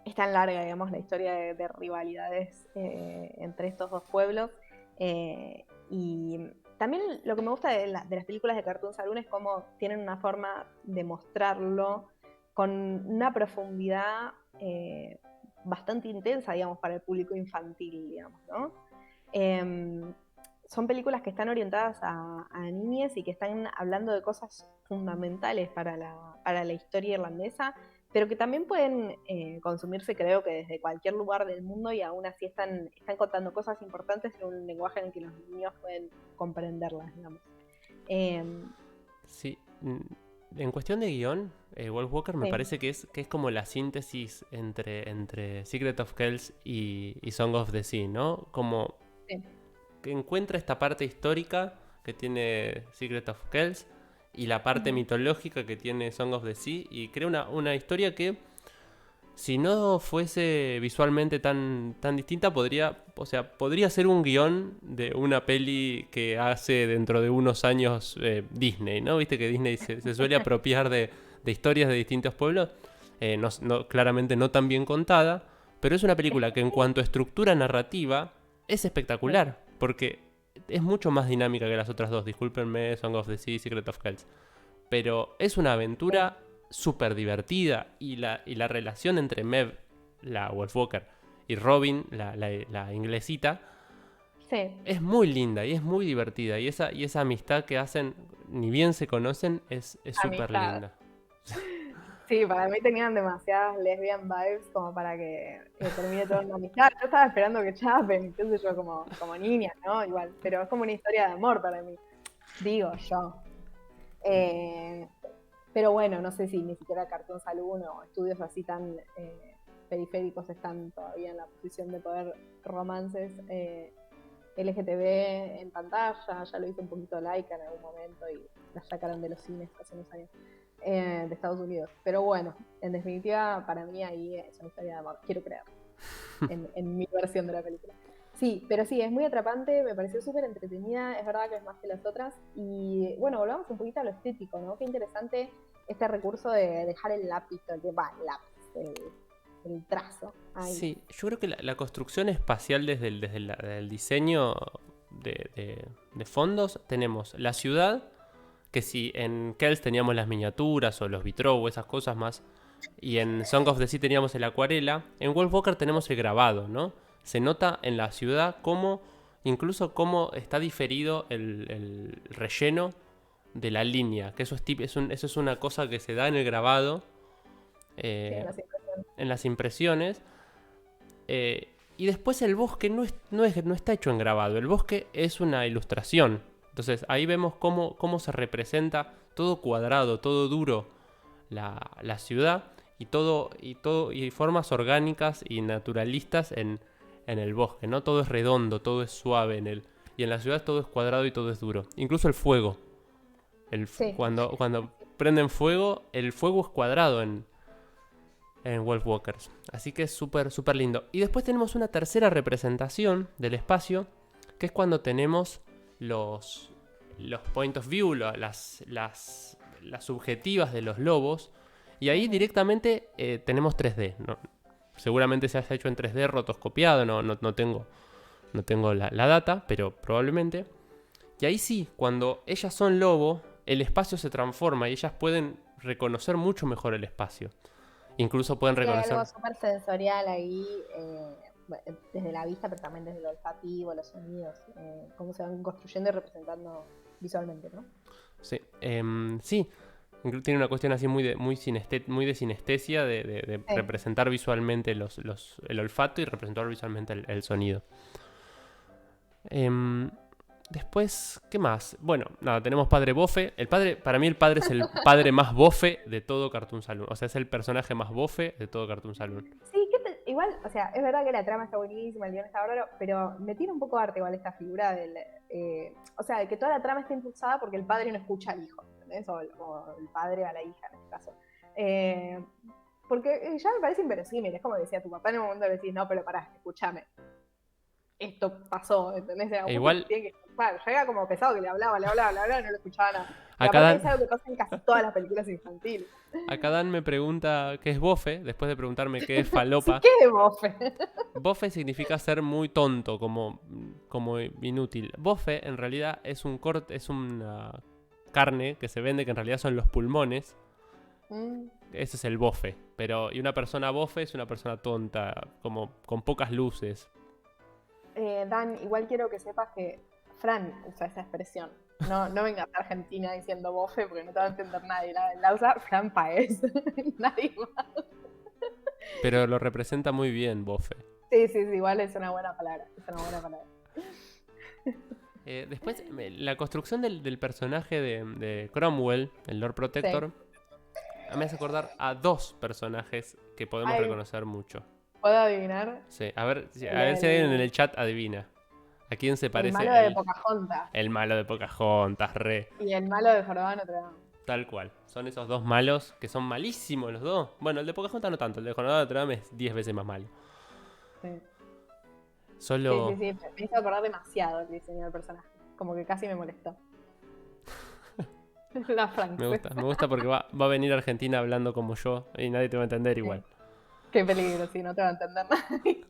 es tan larga, digamos, la historia de rivalidades entre estos dos pueblos. Y también lo que me gusta de las películas de Cartoon Saloon es cómo tienen una forma de mostrarlo con una profundidad bastante intensa, digamos, para el público infantil, digamos, ¿no? Son películas que están orientadas a niñas y que están hablando de cosas fundamentales para la historia irlandesa, pero que también pueden consumirse, creo que desde cualquier lugar del mundo, y aún así están contando cosas importantes en un lenguaje en el que los niños pueden comprenderlas, digamos. Sí, en cuestión de guión, Wolf Walker me parece que es como la síntesis entre Secret of Kells y Song of the Sea, ¿no? Como que encuentra esta parte histórica que tiene Secret of Kells y la parte mitológica que tiene Song of the Sea, y crea una historia que, si no fuese visualmente tan distinta, podría ser un guión de una peli que hace dentro de unos años Disney, ¿no? Viste que Disney se suele apropiar de historias de distintos pueblos, claramente no tan bien contada, pero es una película que en cuanto a estructura narrativa es espectacular, porque es mucho más dinámica que las otras dos. Discúlpenme, Song of the Sea, Secret of Kells. Pero es una aventura súper divertida, y la relación entre Mev, la Wolf Walker, y Robin, la inglesita, es muy linda y es muy divertida. Y esa amistad que hacen, ni bien se conocen, es súper linda. Sí, para mí tenían demasiadas lesbian vibes como para que termine toda una amistad. Yo estaba esperando que chapen, qué sé yo, como niña, ¿no? Igual, pero es como una historia de amor para mí, digo yo. Pero bueno, no sé si ni siquiera Cartoon Saloon o estudios así tan periféricos están todavía en la posición de poder romances LGTB en pantalla, ya lo hizo un poquito Laika en algún momento y la sacaron de los cines hace unos años, de Estados Unidos. Pero bueno, en definitiva, para mí ahí es una historia de amor, quiero creer, en mi versión de la película. Sí, pero sí, es muy atrapante, me pareció súper entretenida, es verdad que es más que las otras. Y bueno, volvamos un poquito a lo estético, ¿no? Qué interesante este recurso de dejar el lápiz, el trazo ahí. Sí, yo creo que la construcción espacial desde el diseño de fondos, tenemos la ciudad, que si en Kells teníamos las miniaturas o los vitraux o esas cosas más, y en Song of the Sea teníamos el acuarela, en Wolf Walker tenemos el grabado, ¿no? Se nota en la ciudad incluso cómo está diferido el relleno de la línea, que eso es una cosa que se da en el grabado, en las impresiones. Y después el bosque no está hecho en grabado, el bosque es una ilustración. Entonces ahí vemos cómo se representa todo cuadrado, todo duro la ciudad y formas orgánicas y naturalistas en el bosque, ¿no? Todo es redondo, todo es suave y en la ciudad todo es cuadrado y todo es duro. Incluso el fuego. Sí. Cuando prenden fuego, el fuego es cuadrado en Wolf Walkers. Así que es súper, súper lindo. Y después tenemos una tercera representación del espacio, que es cuando tenemos los point of view, las subjetivas de los lobos. Y ahí directamente tenemos 3D, ¿no? Seguramente se haya hecho en 3D rotoscopiado, no tengo la data, pero probablemente. Y ahí sí, cuando ellas son lobo, el espacio se transforma y ellas pueden reconocer mucho mejor el espacio. Incluso pueden reconocer... Hay algo súper sensorial ahí, desde la vista, pero también desde lo olfativo, los sonidos, cómo se van construyendo y representando visualmente, ¿no? Sí, sí. Tiene una cuestión así muy de sinestesia, de sí, representar visualmente el olfato y representar visualmente el sonido. Después, ¿qué más? Bueno, nada, tenemos Padre Bofe. Para mí el padre es el padre más bofe de todo Cartoon Saloon. O sea, es el personaje más bofe de todo Cartoon Saloon. Sí, igual, o sea, es verdad que la trama está buenísima, el guión está bárbaro, pero me tiene un poco de arte igual esta figura o sea, de que toda la trama está impulsada porque el padre no escucha al hijo, ¿entendés? O el padre a la hija, en este caso. Porque ya me parece inverosímil, es como decía tu papá en un momento le decís, no, pero pará, escúchame. Esto pasó, ¿entendés? Igual llega como pesado que le hablaba, no lo escuchaba nada. Aparte es algo que pasa en casi todas las películas infantiles. Acá Dan me pregunta qué es bofe, después de preguntarme qué es falopa. Sí, ¿qué es bofe? Bofe significa ser muy tonto, como inútil. Bofe en realidad es una carne que se vende, que en realidad son los pulmones. Ese es el bofe. Y una persona bofe es una persona tonta, como con pocas luces. Dan, igual quiero que sepas que Fran usa esa expresión. No vengas a Argentina diciendo bofe porque no te va a entender nadie. La usa Fran Paez. Nadie más. Pero lo representa muy bien, bofe. Sí, igual es una buena palabra. Después, la construcción del personaje de Cromwell, el Lord Protector, sí, me hace acordar a dos personajes que podemos reconocer mucho. ¿Puedo adivinar? Sí, a ver si alguien en el chat adivina. ¿A quién se parece? El malo de Pocahontas. El malo de Pocahontas, re. Y el malo de Jorobado Notre Dame. Tal cual. Son esos dos malos que son malísimos los dos. Bueno, el de Pocahontas no tanto. El de Jorobado Notre Dame es 10 veces más malo. Sí. Solo... Sí. Me hizo acordar demasiado el diseño del personaje. Como que casi me molestó. La francesa. Me gusta porque va a venir a Argentina hablando como yo y nadie te va a entender igual. Sí. Qué peligro, sí, no te va a entender nadie.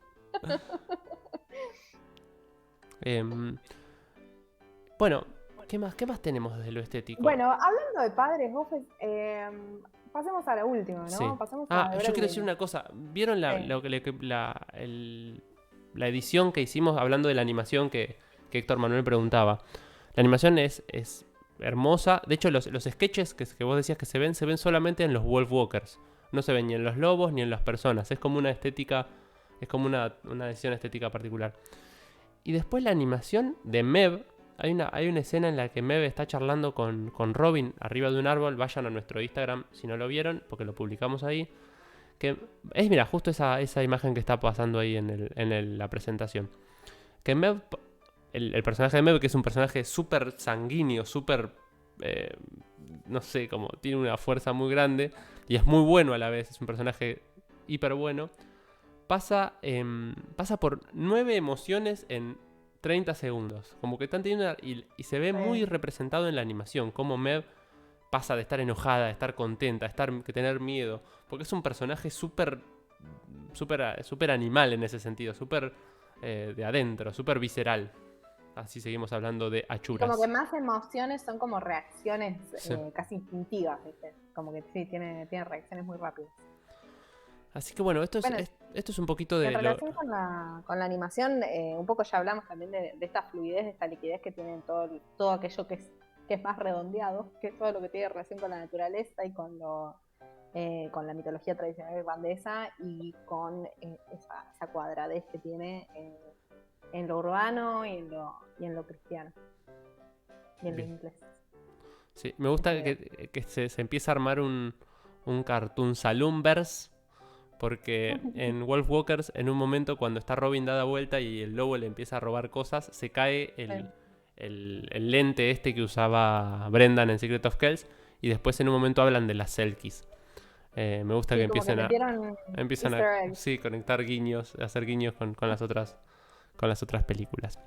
Bueno, ¿qué más tenemos desde lo estético? Bueno, hablando de padres, bofes, pasemos a la última, ¿no? Sí. Yo quiero decir una cosa. ¿Vieron la edición que hicimos hablando de la animación que Héctor Manuel preguntaba? La animación es hermosa. De hecho, los sketches que vos decías que se ven solamente en los Wolf Walkers. No se ven ni en los lobos ni en las personas. Es como una estética, es como una decisión estética particular. Y después la animación de Mev. Hay una escena en la que Mev está charlando con Robin arriba de un árbol. Vayan a nuestro Instagram si no lo vieron, porque lo publicamos ahí. Que es, mira, justo esa imagen que está pasando ahí en la presentación. Que Mev el personaje de Mew, que es un personaje súper sanguíneo, súper, no sé, como tiene una fuerza muy grande y es muy bueno a la vez, es un personaje hiper bueno, pasa por 9 emociones en 30 segundos. Como que están teniendo... Y se ve muy representado en la animación, como Mew pasa de estar enojada, de estar contenta, de tener miedo, porque es un personaje súper animal en ese sentido, súper de adentro, súper visceral. Así seguimos hablando de Y achuras. como que más emociones son como reacciones Sí. casi instintivas, ¿viste? Como que sí, tiene reacciones muy rápidas. Así que bueno, esto es un poquito de... En relación con la animación, un poco ya hablamos también de esta fluidez, de esta liquidez que tienen todo aquello que es más redondeado, que es todo lo que tiene relación con la naturaleza y con la mitología tradicional irlandesa y con esa cuadradez que tiene en lo urbano y en lo cristiano y en lo Bien. inglés. Sí, me gusta que se empieza a armar un cartoon saloonverse, porque en Wolf Walkers, en un momento cuando está Robin dada vuelta y el lobo le empieza a robar cosas, se cae el lente este que usaba Brendan en Secret of Kells, y después en un momento hablan de las Selkies. Me gusta que empiecen a sí, conectar guiños, hacer guiños con las otras películas.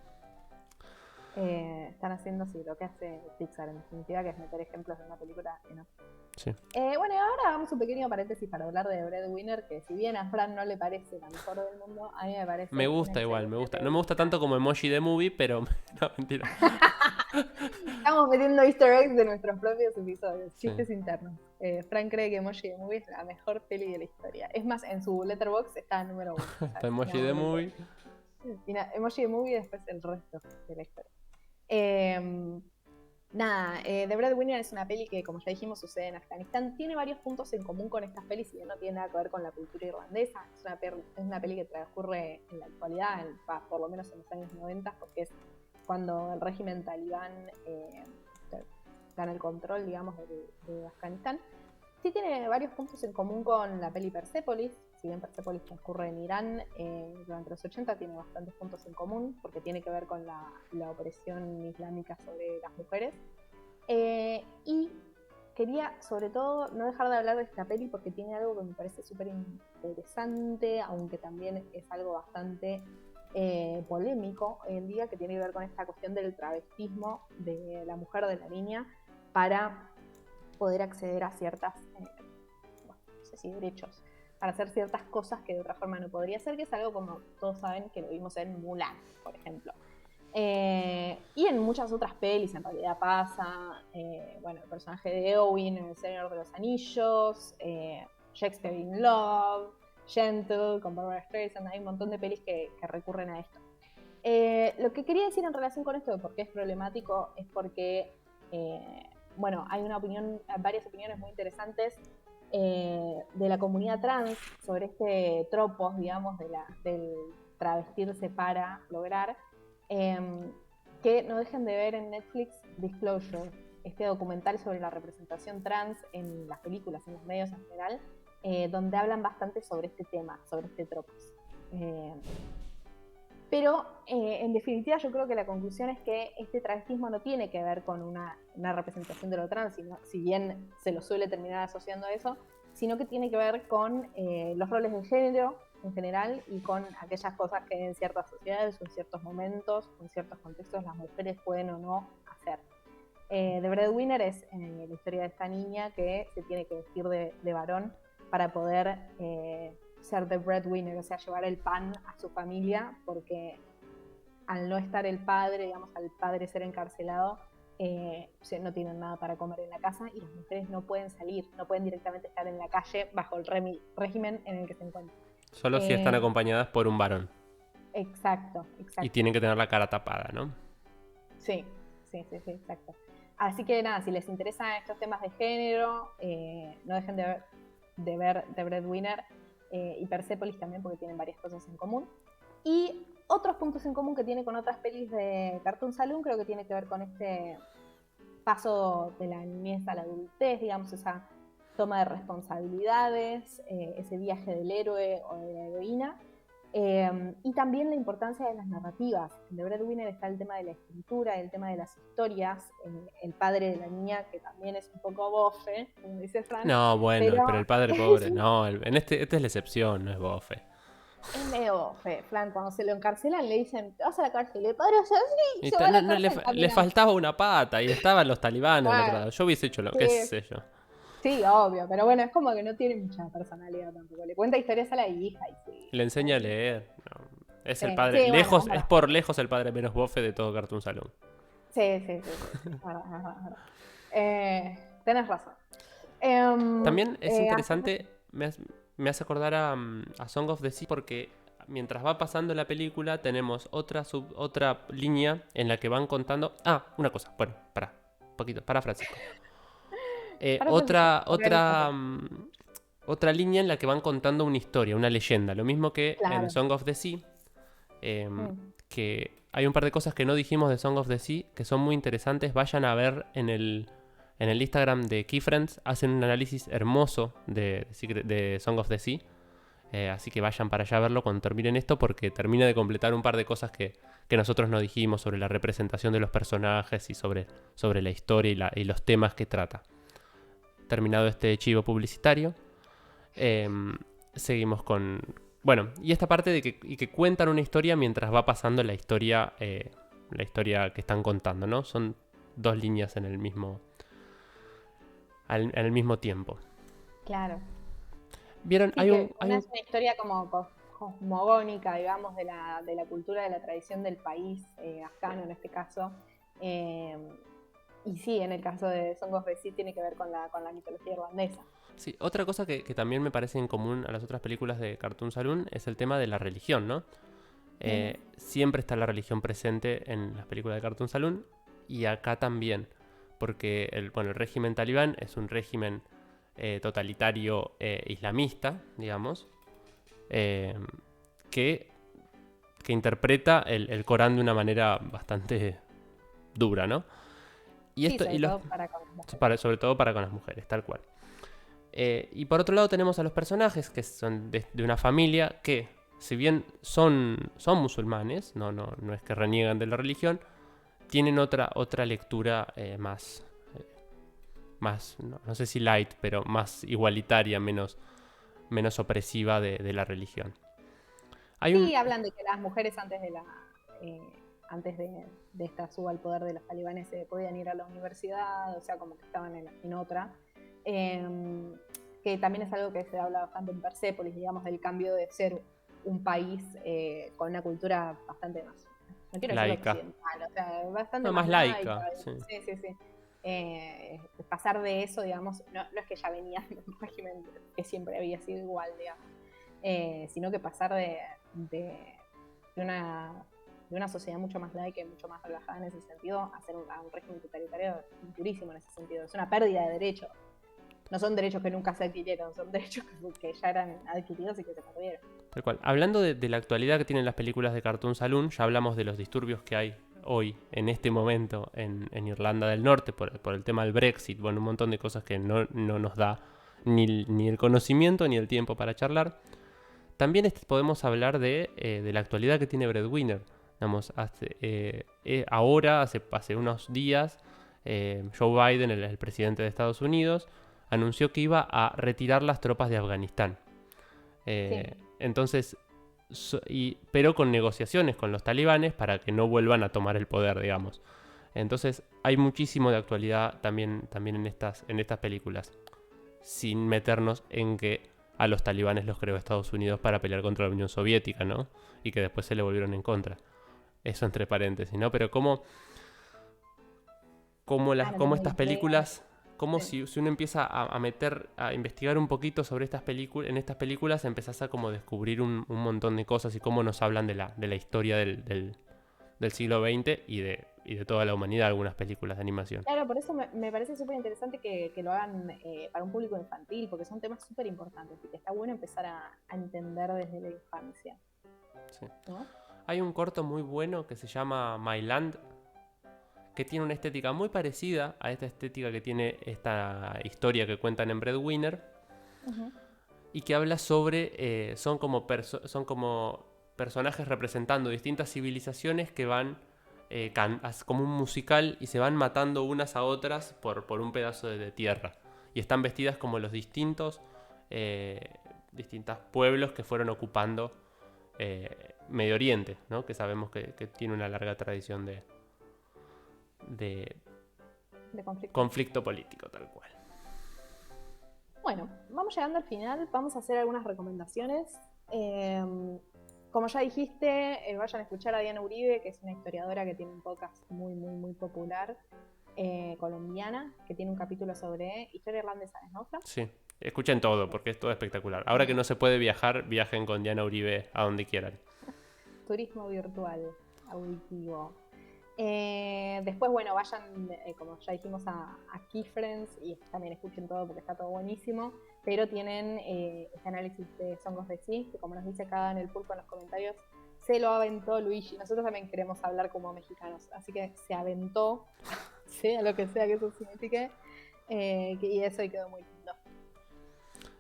Están haciendo lo que hace Pixar en definitiva, que es meter ejemplos de una película en otra. Sí. Bueno, y ahora hagamos un pequeño paréntesis para hablar de Breadwinner, que si bien a Fran no le parece la mejor del mundo, a mí me parece... Me gusta igual, me gusta. No me gusta tanto como Emoji the Movie, pero... No, mentira. Estamos metiendo easter eggs de nuestros propios episodios, Sí. chistes internos. Fran cree que Emoji the Movie es la mejor peli de la historia. Es más, en su Letterboxd está número 1. Está Emoji the Movie. Y Emoji the Movie y después el resto de la historia. The Breadwinner es una peli que, como ya dijimos, sucede en Afganistán. Tiene varios puntos en común con estas pelis, si bien no tiene nada que ver con la cultura irlandesa. Es una peli que transcurre en la actualidad, por lo menos en los años 90, porque es cuando el régimen talibán gana el control, digamos, de Afganistán. Sí tiene varios puntos en común con la peli Persepolis. Si bien Persepolis transcurre en Irán durante los 80, tiene bastantes puntos en común porque tiene que ver con la opresión islámica sobre las mujeres. Y quería, sobre todo, no dejar de hablar de esta peli porque tiene algo que me parece súper interesante, aunque también es algo bastante polémico hoy en día, que tiene que ver con esta cuestión del travestismo de la mujer, de la niña, para poder acceder a ciertas, no sé si derechos, para hacer ciertas cosas que de otra forma no podría hacer, que es algo como todos saben que lo vimos en Mulan, por ejemplo. Y en muchas otras pelis en realidad pasa, el personaje de Eowyn en El Señor de los Anillos, Shakespeare in Love, Gentle con Barbara Streisand, hay un montón de pelis que recurren a esto. Lo que quería decir en relación con esto de por qué es problemático es porque hay varias opiniones muy interesantes de la comunidad trans sobre este tropos, digamos, del travestirse para lograr, que no dejen de ver en Netflix Disclosure, este documental sobre la representación trans en las películas, en los medios en general, donde hablan bastante sobre este tema, sobre este tropos. Pero en definitiva yo creo que la conclusión es que este travestismo no tiene que ver con una representación de lo trans, si bien se lo suele terminar asociando a eso, sino que tiene que ver con los roles de género en general y con aquellas cosas que en ciertas sociedades o en ciertos momentos o en ciertos contextos las mujeres pueden o no hacer. The Breadwinner es la historia de esta niña que se tiene que vestir de varón para poder ser the breadwinner, o sea, llevar el pan a su familia, porque al no estar el padre, digamos, al padre ser encarcelado, no tienen nada para comer en la casa y las mujeres no pueden salir, no pueden directamente estar en la calle bajo el régimen en el que se encuentran. Solo si están acompañadas por un varón. Exacto. Y tienen que tener la cara tapada, ¿no? Sí, exacto. Así que nada, si les interesan estos temas de género, no dejen de ver The Breadwinner y Persepolis también, porque tienen varias cosas en común. Y otros puntos en común que tiene con otras pelis de Cartoon Saloon, creo que tiene que ver con este paso de la niñez a la adultez, digamos, esa toma de responsabilidades, ese viaje del héroe o de la heroína, Y también la importancia de las narrativas. En The Breadwinner está el tema de la escritura, el tema de las historias, el padre de la niña, que también es un poco bofe, como dice Fran. No, bueno, pero el padre pobre, no, en este es la excepción, no es bofe. Es medio bofe, Fran, cuando se lo encarcelan le dicen, te vas a la cárcel, y el padre hace así, Y se va a la no, cárcel. le faltaba una pata y estaban los talibanes del otro Bueno, lado. Yo hubiese hecho lo sí. qué sé yo. Sí, obvio, pero bueno, es como que no tiene mucha personalidad tampoco. Le cuenta historias a la hija y sí. Le enseña a leer. No, es el Sí, padre, sí, lejos, bueno, es por lejos el padre menos bofe de todo Cartoon Saloon. Sí. Verdad. Tenés razón. También es interesante, me hace acordar a Song of the Sea porque mientras va pasando la película tenemos otra línea en la que van contando... Ah, una cosa, bueno, un poquito, para Francisco. Otra línea en la que van contando una historia, una leyenda. Lo mismo que Claro. en Song of the Sea. Que hay un par de cosas que no dijimos de Song of the Sea que son muy interesantes. Vayan a ver en el Instagram de Keyfriends. Hacen un análisis hermoso de Song of the Sea. Así que vayan para allá a verlo cuando terminen esto, porque termina de completar un par de cosas que nosotros no dijimos sobre la representación de los personajes y sobre la historia y los temas que trata. Terminado este chivo publicitario, seguimos con... Bueno, y esta parte de que cuentan una historia mientras va pasando la historia que están contando, ¿no? Son dos líneas en el mismo tiempo. Claro. ¿Vieron? Sí, es una historia como cosmogónica, digamos, de la cultura, de la tradición del país, afgano en este caso. Y sí, en el caso de Song of the Sea tiene que ver con la mitología irlandesa. Sí, otra cosa que también me parece en común a las otras películas de Cartoon Saloon es el tema de la religión, ¿no? Siempre está la religión presente en las películas de Cartoon Saloon y acá también, porque el régimen talibán es un régimen totalitario islamista, digamos, que interpreta el Corán de una manera bastante dura, ¿no? Y esto, sobre todo para con las mujeres, tal cual. Y por otro lado tenemos a los personajes que son de una familia que, si bien son musulmanes, no es que reniegan de la religión, tienen otra lectura más no sé si light, pero más igualitaria, menos opresiva de la religión. Hablan de que las mujeres antes de esta suba al poder de los talibanes podían ir a la universidad, o sea, como que estaban en otra. Que también es algo que se habla bastante en Persépolis, digamos, del cambio de ser un país con una cultura bastante más, no quiero decir occidental, o sea, bastante más laica. Sí. Pasar de eso, digamos, no es que ya venía de un régimen que siempre había sido igual, digamos, sino que pasar de una sociedad mucho más laica y mucho más relajada en ese sentido a un régimen totalitario durísimo en ese sentido. Es una pérdida de derechos. No son derechos que nunca se adquirieron, son derechos que ya eran adquiridos y que se perdieron. Tal cual. Hablando de la actualidad que tienen las películas de Cartoon Saloon, ya hablamos de los disturbios que hay hoy, en este momento, en Irlanda del Norte, por el tema del Brexit, bueno, un montón de cosas que no nos da ni el conocimiento ni el tiempo para charlar. También podemos hablar de la actualidad que tiene Breadwinner. Digamos, ahora, hace unos días, Joe Biden, el presidente de Estados Unidos, anunció que iba a retirar las tropas de Afganistán. Entonces, pero con negociaciones con los talibanes para que no vuelvan a tomar el poder, digamos. Entonces, hay muchísimo de actualidad también en estas películas, sin meternos en que a los talibanes los creó Estados Unidos para pelear contra la Unión Soviética, ¿no? Y que después se le volvieron en contra. Eso entre paréntesis, ¿no? Pero cómo estas películas... Como si uno empieza a investigar un poquito sobre en estas películas, empezás a como descubrir un montón de cosas y cómo nos hablan de la historia del siglo XX y de toda la humanidad, algunas películas de animación. Claro, por eso me parece súper interesante que lo hagan para un público infantil, porque son temas súper importantes y que está bueno empezar a entender desde la infancia. Sí. ¿No? Hay un corto muy bueno que se llama My Land, que tiene una estética muy parecida a esta estética que tiene esta historia que cuentan en Breadwinner, y que habla sobre, son como personajes representando distintas civilizaciones que van como un musical y se van matando unas a otras por un pedazo de tierra. Y están vestidas como los distintos pueblos que fueron ocupando Medio Oriente, ¿no? Que sabemos que tiene una larga tradición de conflicto político, tal cual. Bueno, vamos llegando al final, vamos a hacer algunas recomendaciones. Como ya dijiste, vayan a escuchar a Diana Uribe, que es una historiadora que tiene un podcast muy, muy, muy popular, colombiana, que tiene un capítulo sobre historia irlandesa, ¿no, Fran? Sí, escuchen todo, porque es todo espectacular. Ahora que no se puede viajar, viajen con Diana Uribe a donde quieran. Turismo virtual, auditivo. Después, bueno, vayan, como ya dijimos, a Keyfriends y también escuchen todo porque está todo buenísimo. Pero tienen este análisis de Song of the Sea, que como nos dice acá en el pulpo en los comentarios, se lo aventó Luigi. Nosotros también queremos hablar como mexicanos, así que se aventó, sea lo que sea que eso signifique, y eso y quedó muy lindo.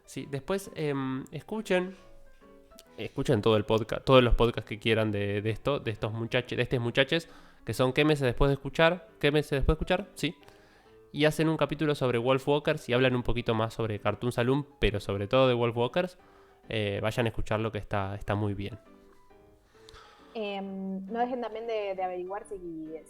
Sí, después escuchen todo el podcast, todos los podcasts que quieran de estos muchachos, que son ¿Qué meses después de escuchar? Sí. Y hacen un capítulo sobre Wolfwalkers y hablan un poquito más sobre Cartoon Saloon, pero sobre todo de Wolfwalkers. Vayan a escucharlo, que está muy bien. No dejen también de averiguar si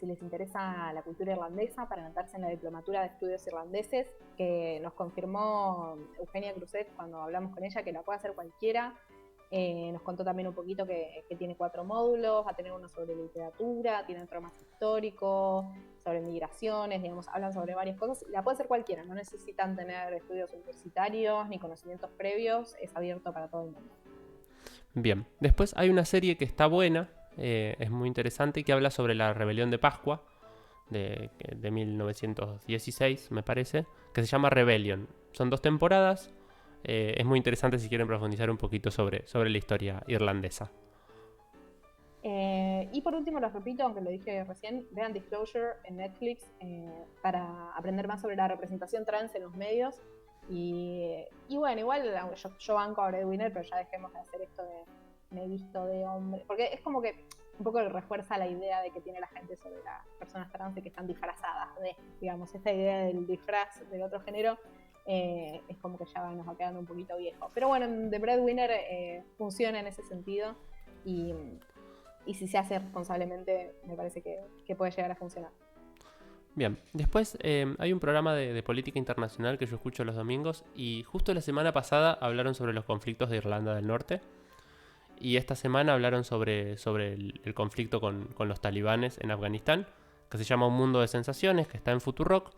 les interesa la cultura irlandesa para anotarse en la Diplomatura de Estudios Irlandeses, que nos confirmó Eugenia Cruzet cuando hablamos con ella, que la puede hacer cualquiera. Nos contó también un poquito que tiene 4 módulos, va a tener uno sobre literatura, tiene otro más histórico, sobre migraciones, digamos, hablan sobre varias cosas. La puede hacer cualquiera, no necesitan tener estudios universitarios ni conocimientos previos, es abierto para todo el mundo. Bien, después hay una serie que está buena, es muy interesante y que habla sobre la rebelión de Pascua de 1916, me parece, que se llama Rebellion. Son 2 temporadas. Es muy interesante si quieren profundizar un poquito sobre la historia irlandesa. Y por último, les repito, aunque lo dije recién, vean Disclosure en Netflix para aprender más sobre la representación trans en los medios. Y bueno, igual yo banco a Breadwinner, pero ya dejemos de hacer esto de me he visto de hombre, porque es como que un poco refuerza la idea de que tiene la gente sobre las personas trans y que están disfrazadas digamos, esta idea del disfraz del otro género. Es como que ya nos va quedando un poquito viejo. Pero bueno, The Breadwinner funciona en ese sentido y si se hace responsablemente me parece que puede llegar a funcionar. Bien, después hay un programa de política internacional que yo escucho los domingos y justo la semana pasada hablaron sobre los conflictos de Irlanda del Norte y esta semana hablaron sobre el conflicto con los talibanes en Afganistán, que se llama Un Mundo de Sensaciones, que está en Futurock.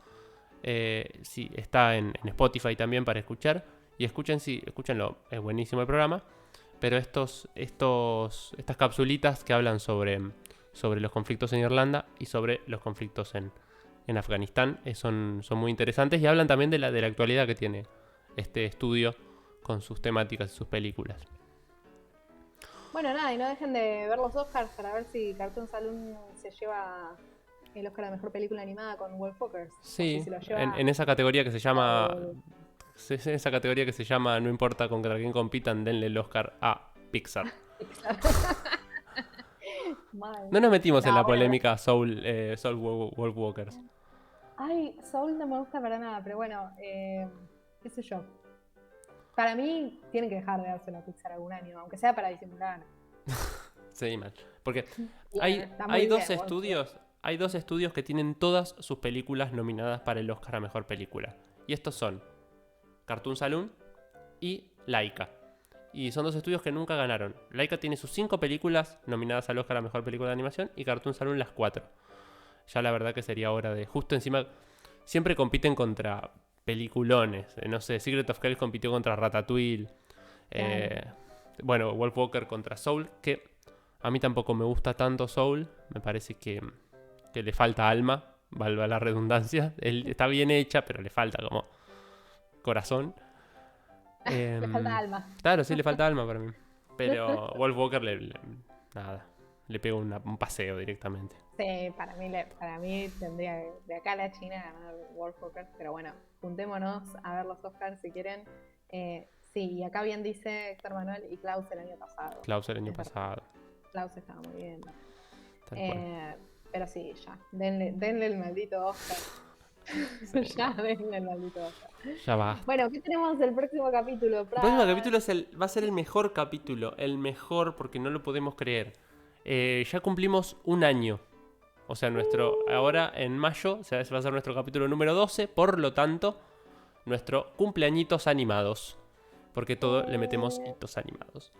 Sí, está en Spotify también para escuchar. Y escúchenlo, es buenísimo el programa. Pero estas capsulitas que hablan sobre los conflictos en Irlanda y sobre los conflictos en Afganistán son muy interesantes y hablan también de la actualidad que tiene este estudio con sus temáticas y sus películas. Bueno, nada, y no dejen de ver los Oscars para ver si Cartoon Saloon se lleva el Oscar a la mejor película animada con Wolfwalkers. Sí, Si lo lleva... en esa categoría que se llama No importa contra quién compitan, denle el Oscar a Pixar. No nos metimos en la polémica Soul Wolfwalkers. Ay, Soul no me gusta para nada, pero bueno, qué sé yo. Para mí tienen que dejar de dárselo a Pixar algún año, aunque sea para disimular. Sí, mal. Porque Bien, hay dos estudios que tienen todas sus películas nominadas para el Oscar a Mejor Película. Y estos son Cartoon Saloon y Laika. Y son 2 estudios que nunca ganaron. Laika tiene sus 5 películas nominadas al Oscar a Mejor Película de Animación y Cartoon Saloon las 4. Ya la verdad que sería hora de... Justo encima, siempre compiten contra peliculones. No sé, Secret of Kells compitió contra Ratatouille. Bueno, Wolfwalker contra Soul, que a mí tampoco me gusta tanto Soul. Me parece que le falta alma, valga la redundancia. Está bien hecha, pero le falta como corazón. Le falta alma. Claro, sí, le falta alma para mí. Pero Wolfwalker le pega un paseo directamente. Sí, para mí tendría de acá a la China ganar Wolfwalker, pero bueno, juntémonos a ver los Oscars si quieren. Sí, y acá bien dice Héctor Manuel y Klaus el año pasado. Klaus el año pasado. Klaus estaba muy bien. Tal cual. Pero sí, ya. Denle el maldito Oscar. Sí. Ya, denle el maldito Oscar. Ya va. Bueno, ¿qué tenemos del próximo capítulo? El próximo capítulo va a ser el mejor capítulo. El mejor porque no lo podemos creer. Ya cumplimos un año. O sea, ahora en mayo va a ser nuestro capítulo número 12. Por lo tanto, nuestro cumpleañitos animados. Porque todo le metemos hitos animados.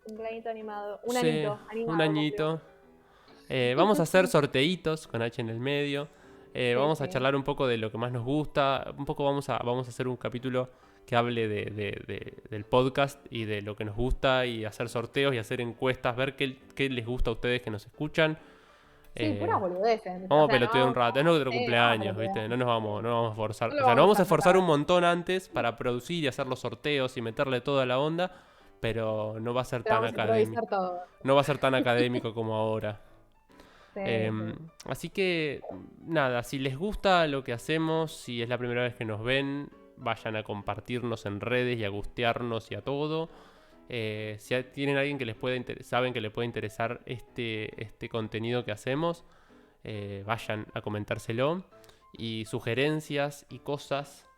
Cumpleañito animado. Un Sí, anito animado. un añito. Vamos a hacer sorteitos con H en el medio. Vamos a sí. charlar un poco de lo que más nos gusta. Un poco vamos a hacer un capítulo que hable del podcast y de lo que nos gusta. Y hacer sorteos y hacer encuestas. Ver qué les gusta a ustedes que nos escuchan. Sí, puras boludeces. Vamos O a sea, pelotear un rato. Es nuestro sí, cumpleaños, vamos a ¿viste? pelotear. No nos vamos a forzar. No O lo sea, nos vamos vamos a a esforzar matar. un montón antes para producir y hacer los sorteos y meterle toda la onda. Pero no va a ser Pero tan vamos a académico. improvisar todo. No va a ser tan académico como ahora. Sí, Así que, nada, si les gusta lo que hacemos, si es la primera vez que nos ven, vayan a compartirnos en redes y a gustearnos y a todo. Si tienen alguien que saben que les puede interesar este contenido que hacemos, vayan a comentárselo. Y sugerencias y cosas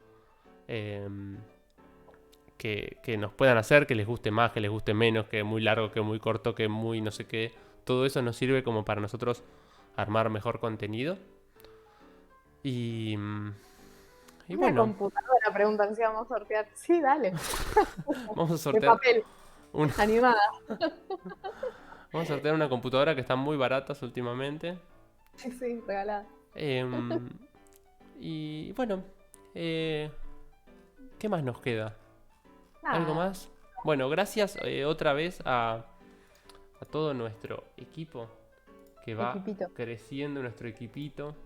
que nos puedan hacer, que les guste más, que les guste menos, que muy largo, que muy corto, que muy no sé qué. Todo eso nos sirve como para nosotros armar mejor contenido. Y Una bueno, computadora preguntan si vamos a sortear. Sí, dale. vamos a De sortear papel, una, animada. vamos a sortear una computadora que están muy baratas últimamente. Sí, regalada. Y bueno, ¿qué más nos queda? ¿Algo Nada. más? Bueno, gracias otra vez a todo nuestro equipo que va Equipito. creciendo, nuestro equipito.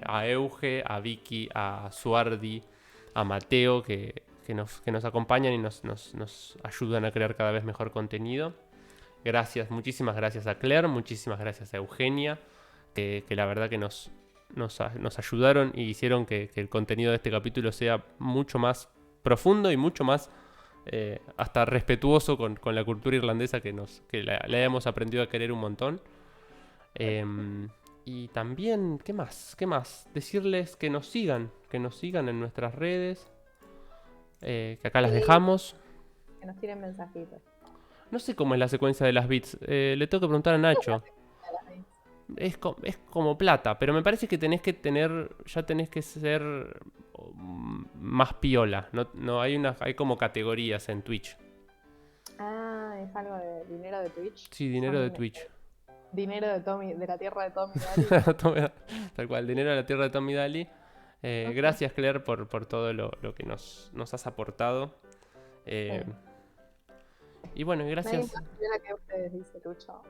A Euge, a Vicky, a Suardi, a Mateo, que nos acompañan y nos ayudan a crear cada vez mejor contenido. Gracias, muchísimas gracias a Claire, muchísimas gracias a Eugenia, que la verdad que nos ayudaron y hicieron que el contenido de este capítulo sea mucho más profundo y mucho más hasta respetuoso con la cultura irlandesa que la hayamos aprendido a querer un montón. Y también, ¿qué más? Decirles que nos sigan en nuestras redes, que acá las dejamos. Que nos tiren mensajitos. No sé cómo es la secuencia de las bits, le tengo que preguntar a Nacho. Es como plata, pero me parece que tenés que ser más piola. No hay como categorías en Twitch. Ah, es algo de dinero de Twitch. Sí, dinero de Twitch. Dinero de Tommy, de la tierra de Tommy. Daly. Tal cual, dinero de la tierra de Tommy Daly. Gracias, Claire, por todo lo que nos has aportado. Y bueno, Nadie gracias. considera que ustedes, dice Lucho.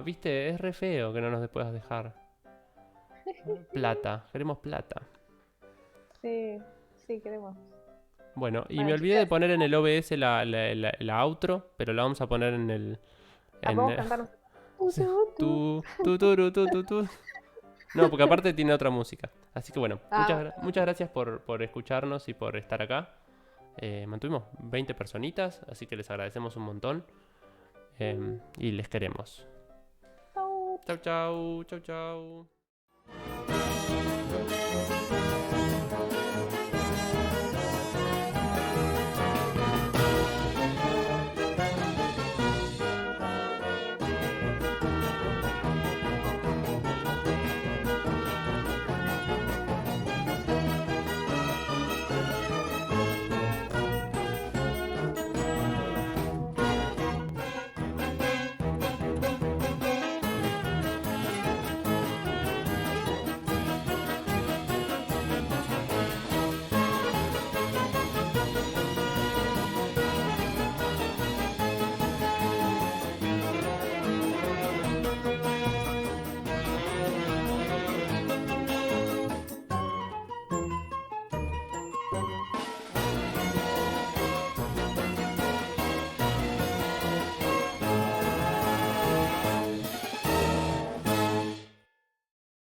Viste, es re feo que no nos puedas dejar. Plata, queremos plata. Sí, queremos. Bueno, y Bueno, me olvidé de chicas. poner en el OBS la outro, pero la vamos a poner en el... ¿La podemos cantar? Sí. Tu. No, porque aparte tiene otra música. Así que bueno, muchas gracias por escucharnos y por estar acá. Mantuvimos 20 personitas, así que les agradecemos un montón. Y les queremos. Chau. Chau, chau, chau, chau.